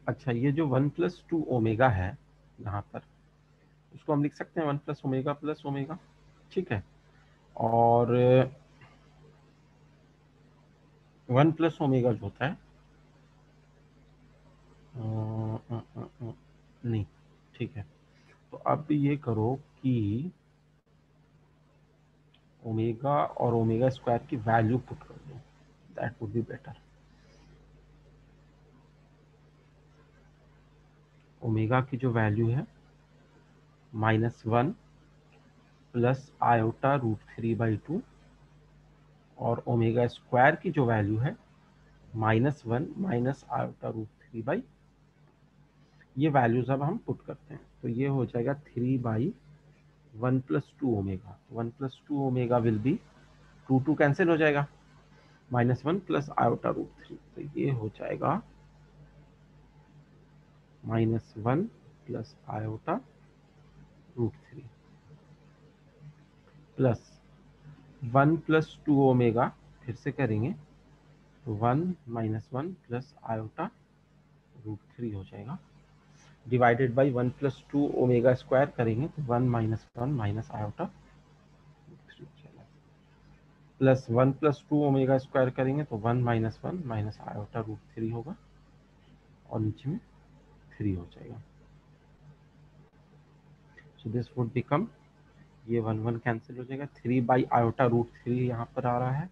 अच्छा, ये जो 1 प्लस 2 ओमेगा है यहाँ पर, उसको हम लिख सकते हैं 1 प्लस ओमेगा, ठीक है. और 1 प्लस ओमेगा जो होता है नहीं, ठीक है. तो अब ये करो कि ओमेगा और ओमेगा स्क्वायर की वैल्यू पुट कर दो, that would be better. Omega की जो वैल्यू है -1 प्लस आयोटा √3/2 और ओमेगा स्क्वायर की जो वैल्यू है -1 माइनस आयोटा √3/, ये वैल्यूज अब हम पुट करते हैं. तो ये हो जाएगा 3/1 plus 2 omega. 1 plus 2 omega will be 2 cancel हो जाएगा, -1 प्लस आयोटा √3, तो ये हो जाएगा -1 plus iota √3 plus 1 plus 2 omega, फिर से करेंगे तो 1 -1 प्लस आयोटा √3 हो जाएगा, divided by 1 plus 2 omega square करेंगे तो 1 -1 माइनस आयोटा √3 हो जाएगा, प्लस 1 प्लस 2 ओमेगा स्क्वायर करेंगे तो 1 -1 माइनस आयोटा √3 होगा और नीचे में 3 हो जाएगा. सो दिस वुड बिकम, ये 1 1 कैंसिल हो जाएगा, 3/आयोटा √3 यहाँ पर आ रहा है,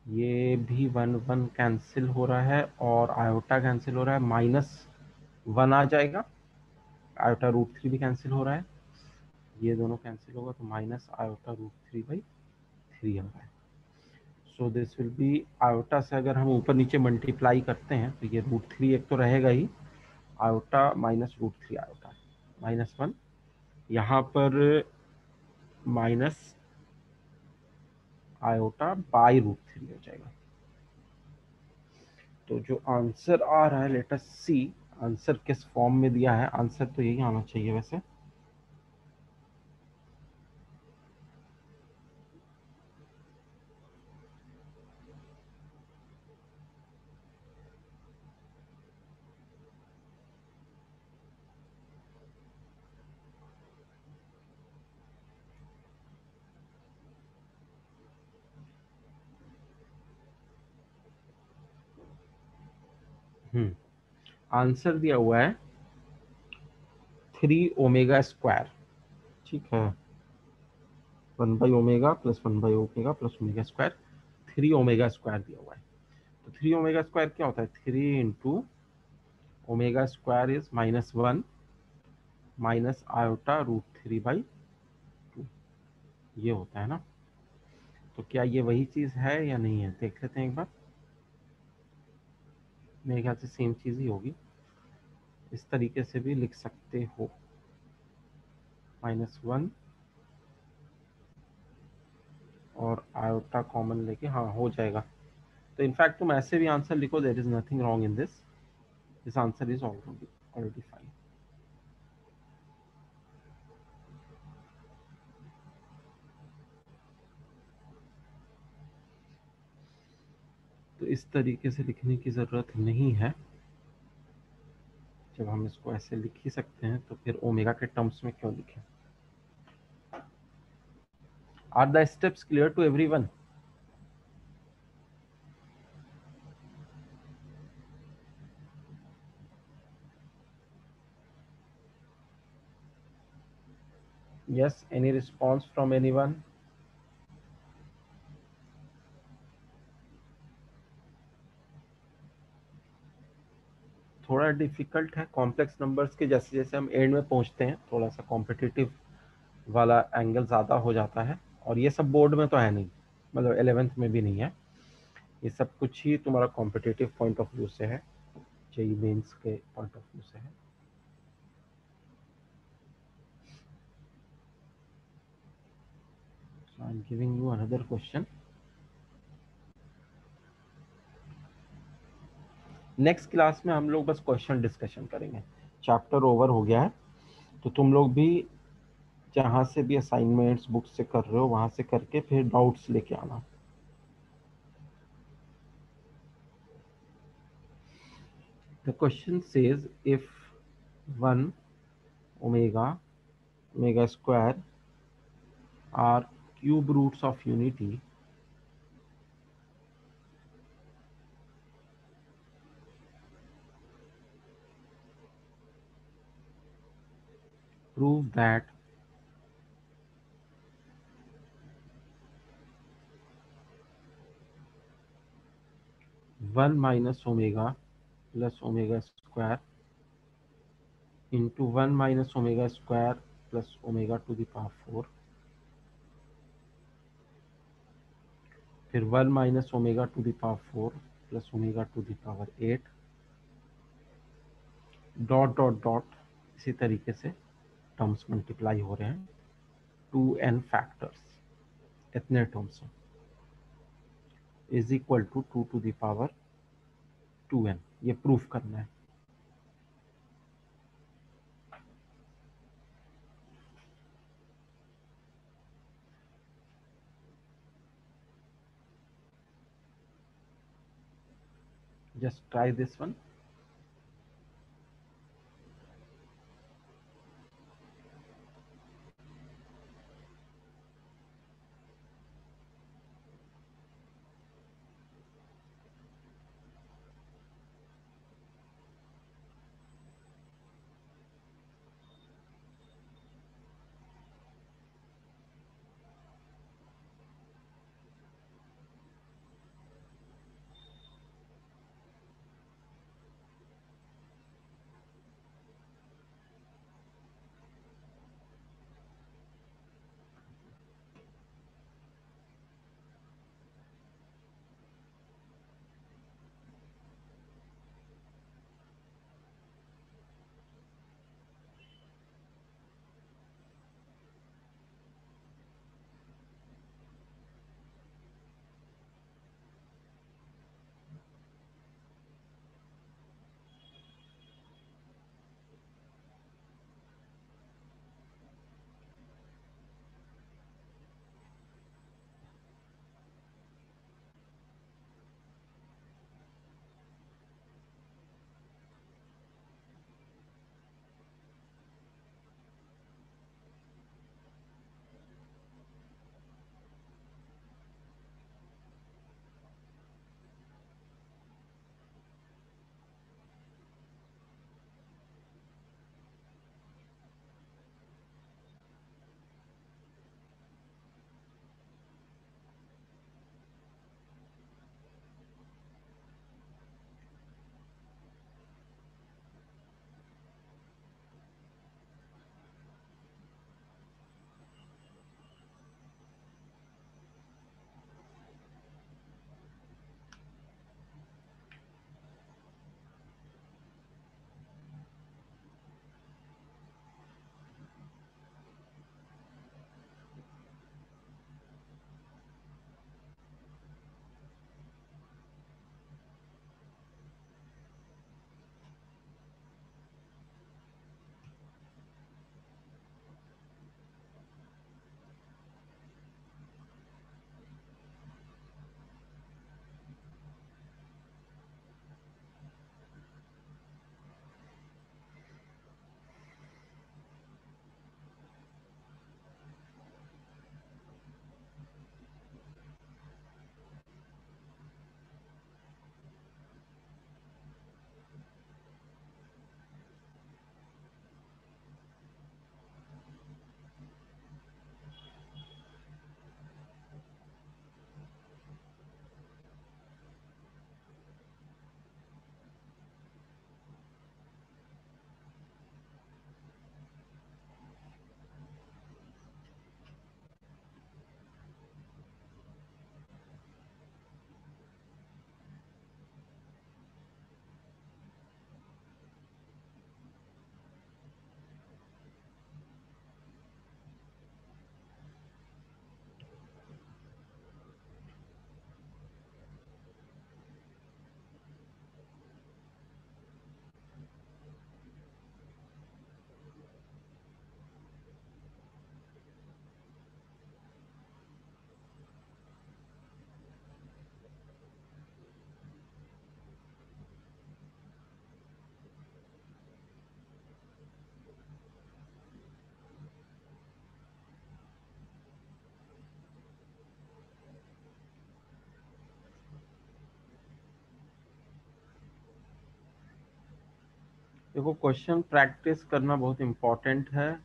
ये भी 1 1 कैंसिल हो रहा है और आयोटा कैंसिल हो रहा है, -1 आ जाएगा, आयोटा √3 भी कैंसिल हो रहा है, ये दोनों कैंसिल होगा तो माइनस आयोटा √3/3 आ रहा है. So this will B, iota से अगर हम ऊपर नीचे मल्टीप्लाई करते हैं तो ये √3 एक तो रहेगा ही, आयोटा माइनस √3 आयोटा -1, यहाँ पर माइनस आयोटा बाई √3 हो जाएगा. तो जो आंसर आ रहा है, लेट अस सी आंसर किस फॉर्म में दिया है. आंसर तो यही आना चाहिए वैसे. आंसर दिया हुआ है 3 ओमेगा स्क्वायर, ठीक है. 1/ओमेगा प्लस 1/ओमेगा plus omega square, 3 omega square दिया हुआ है. तो 3 ओमेगा स्क्वायर क्या होता है, 3 into omega square is -1 minus iota √3/2, ये होता है ना. तो क्या ये वही चीज़ है या नहीं है, देख लेते हैं एक बार. मेरे ख्याल से सेम चीज़ ही होगी. इस तरीके से भी लिख सकते हो, -1 और आयोटा कॉमन लेके, हाँ हो जाएगा। तो इनफैक्ट तुम ऐसे भी आंसर लिखो, there is nothing wrong in this answer is already fine. तो इस तरीके से लिखने की ज़रूरत नहीं है, जब हम इसको ऐसे लिख ही सकते हैं तो फिर ओमेगा के टर्म्स में क्यों लिखें। Are the steps clear to everyone? Yes, any response from anyone? थोड़ा डिफिकल्ट है कॉम्प्लेक्स नंबर्स के, जैसे जैसे हम एंड में पहुंचते हैं थोड़ा सा कॉम्पिटिटिव वाला एंगल ज़्यादा हो जाता है, और ये सब बोर्ड में तो है नहीं, मतलब 11th में भी नहीं है, ये सब कुछ ही तुम्हारा कॉम्पिटिटिव पॉइंट ऑफ व्यू से है, जेईई मेंस के पॉइंट ऑफ व्यू से है। So I'm giving you another question. Next class में हम लोग बस क्वेश्चन डिस्कशन करेंगे, चैप्टर ओवर हो गया है, तो तुम लोग भी जहाँ से भी असाइनमेंट्स बुक से कर रहे हो वहाँ से करके फिर डाउट्स लेके आना। The question says if 1 omega omega square are cube roots of unity, prove that 1 minus omega plus omega square into 1 minus omega square plus omega to the power 4, फिर 1 minus omega to the power 4 plus omega to the power 8 dot dot dot, इसी तरीके से terms multiply हो रहे हैं 2n factors, इतने terms is equal to 2 to the power 2n, ये proof करना है। Just try this one. देखो क्वेश्चन प्रैक्टिस करना बहुत इम्पोर्टेंट है,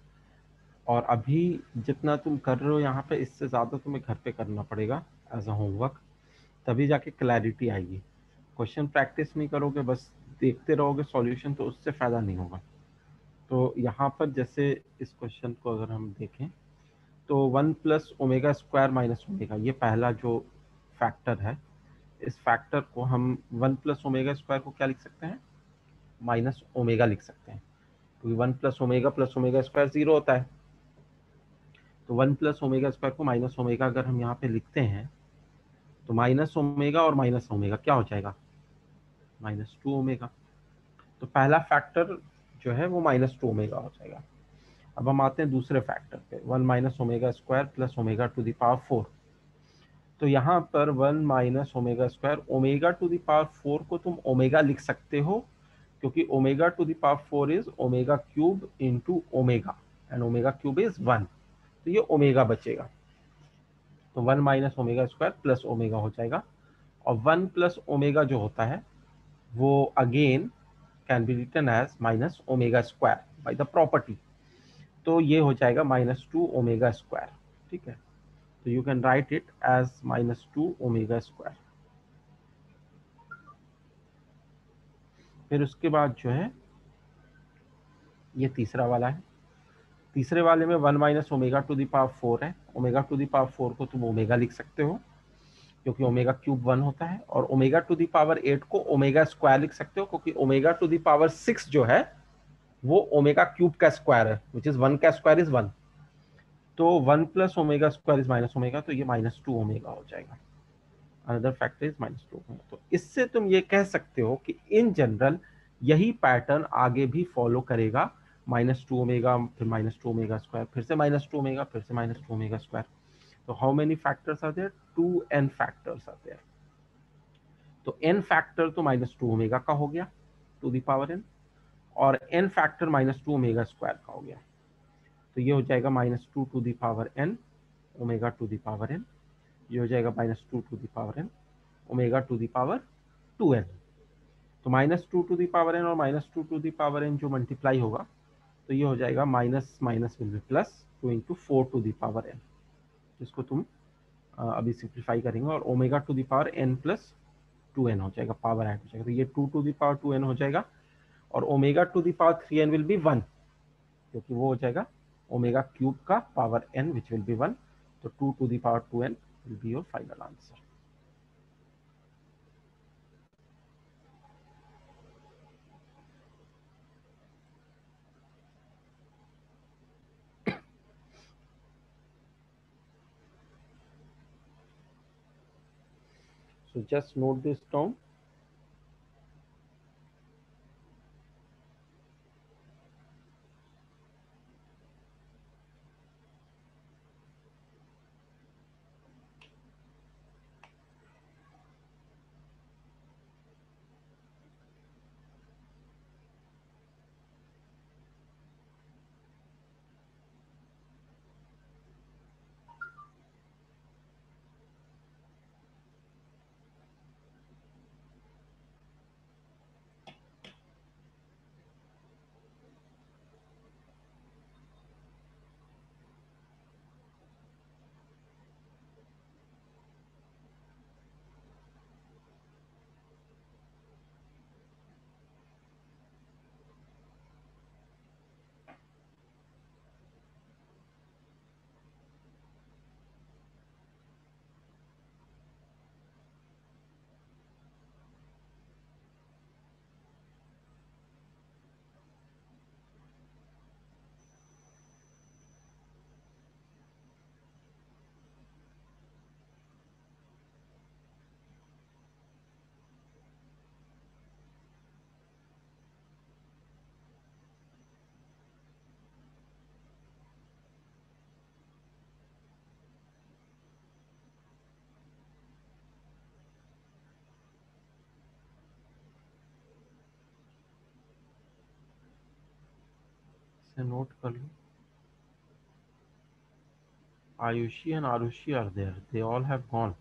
और अभी जितना तुम कर रहे हो यहाँ पे, इससे ज़्यादा तुम्हें घर पे करना पड़ेगा एज अ होमवर्क, तभी जाके क्लैरिटी आएगी। क्वेश्चन प्रैक्टिस नहीं करोगे, बस देखते रहोगे सॉल्यूशन, तो उससे फ़ायदा नहीं होगा। तो यहाँ पर जैसे इस क्वेश्चन को अगर हम देखें, तो 1 plus omega square minus omega, ये पहला जो फैक्टर है, इस फैक्टर को हम 1 प्लस ओमेगा स्क्वायर को क्या लिख सकते हैं, माइनस ओमेगा लिख सकते हैं, क्योंकि 1 प्लस ओमेगा स्क्वायर 0 होता है। तो 1 प्लस ओमेगा स्क्वायर को माइनस ओमेगा अगर हम यहाँ पे लिखते हैं, तो माइनस ओमेगा और माइनस ओमेगा क्या हो जाएगा, -2 ओमेगा। तो पहला फैक्टर जो है वो -2 ओमेगा हो जाएगा। अब हम आते हैं दूसरे फैक्टर पे, 1 minus omega square plus omega to the power 4। तो यहाँ पर 1 minus omega square, omega to the power 4 को तुम ओमेगा लिख सकते हो, क्योंकि omega to the power 4 is omega cube into omega, and omega cube is 1, तो ये ओमेगा बचेगा। तो 1 minus omega square plus omega हो जाएगा, और 1 प्लस ओमेगा जो होता है वो again can be written as minus omega square by the property. तो ये हो जाएगा -2 ओमेगा स्क्वायर, ठीक है। तो you can write it as -2 omega square. फिर उसके बाद जो है ये तीसरा वाला है, तीसरे वाले में 1 minus omega to the power 4 है। ओमेगा टू द पावर 4 को तुम ओमेगा लिख सकते हो, क्योंकि ओमेगा क्यूब 1 होता है, और ओमेगा टू द पावर 8 को ओमेगा स्क्वायर लिख सकते हो, क्योंकि ओमेगा टू द पावर 6 जो है वो ओमेगा क्यूब का स्क्वायर है, विच इज 1 का स्क्वायर इज 1। तो 1 plus omega square is minus omega, तो ये -2 ओमेगा हो जाएगा। Another factor is -2 omega. तो इससे तुम ये कह सकते हो कि इन जनरल यही पैटर्न आगे भी फॉलो करेगा, -2 ओमेगा, फिर -2 ओमेगा स्क्वायर, फिर से -2 ओमेगा, फिर से -2 ओमेगा स्क्वायर। तो how many factors are there, 2n factors are there. तो n फैक्टर तो -2 ओमेगा का हो गया टू द पावर n, और n फैक्टर -2 ओमेगा स्क्वायर का हो गया। तो ये हो जाएगा -2 to the power n omega to the power n, ये हो जाएगा -2 to the power n omega to the power 2n। तो -2 टू द पावर n और -2 टू द पावर n जो मल्टीप्लाई होगा, तो ये हो जाएगा minus minus will be plus, 2 into 4 to the power n, जिसको तुम अभी सिंप्लीफाई करेंगे, और omega to the power n plus 2n हो जाएगा, पावर ऐड हो जाएगा। तो ये 2 टू द पावर 2n हो जाएगा, और omega to the power 3n will be 1, क्योंकि वो हो जाएगा ओमेगा क्यूब का power n which will be 1। तो 2 to the power 2n will be your final answer. So just note this down. से नोट कर लो। Ayushi and Arushi are there. They all have gone.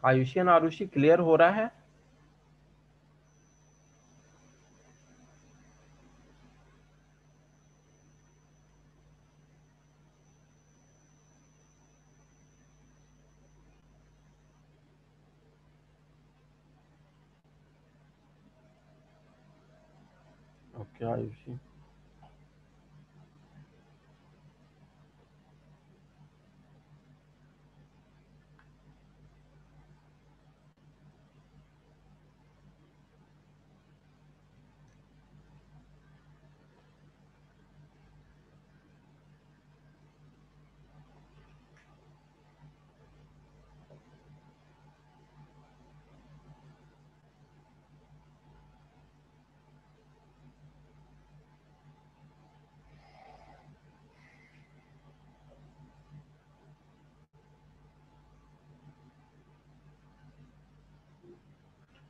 Ayushi and Arushi clear हो रहा है? Okay Ayushi,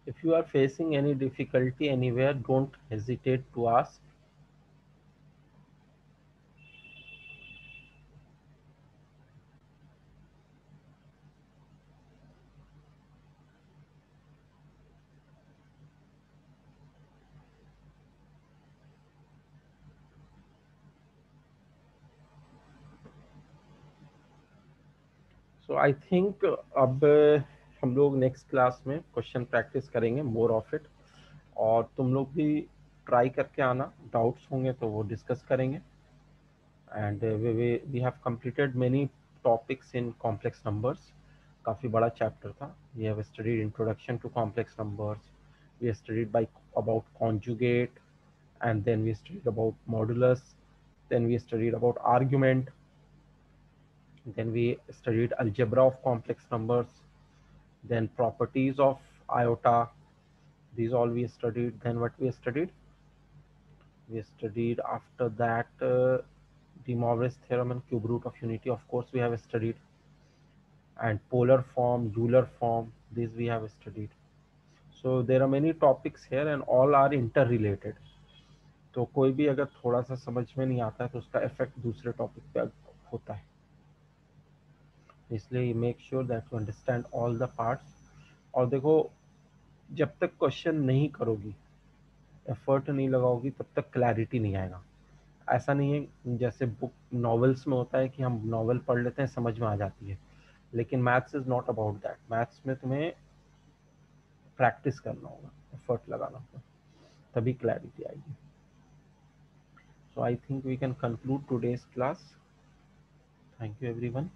if you are facing any difficulty anywhere, don't hesitate to ask. So I think अब हम लोग next class में क्वेश्चन प्रैक्टिस करेंगे, मोर ऑफ इट, और तुम लोग भी ट्राई करके आना, डाउट्स होंगे तो वो डिस्कस करेंगे. And we have completed many topics in complex numbers. काफ़ी बड़ा चैप्टर था. We have studied introduction to complex numbers, we studied by about conjugate, and then we studied about modulus, then we studied about argument, then we studied algebra of complex numbers, then properties of iota. These all we studied. Then what we studied after that, De Moivre's theorem and cube root of unity, of course we have studied, and polar form, Euler form, these we have studied. So there are many topics here and all are interrelated. तो कोई भी अगर थोड़ा सा समझ में नहीं आता है तो उसका इफेक्ट दूसरे टॉपिक पे होता है. इसलिए make sure that you understand all the parts. और देखो, जब तक क्वेश्चन नहीं करोगी, एफर्ट नहीं लगाओगी, तब तक क्लैरिटी नहीं आएगा. ऐसा नहीं है जैसे बुक नॉवेल्स में होता है कि हम नॉवेल पढ़ लेते हैं, समझ में आ जाती है, लेकिन maths is not about that. Maths में तुम्हें प्रैक्टिस करना होगा, एफर्ट लगाना होगा, तभी क्लैरिटी आएगी. So I think we can conclude today's class. Thank you everyone.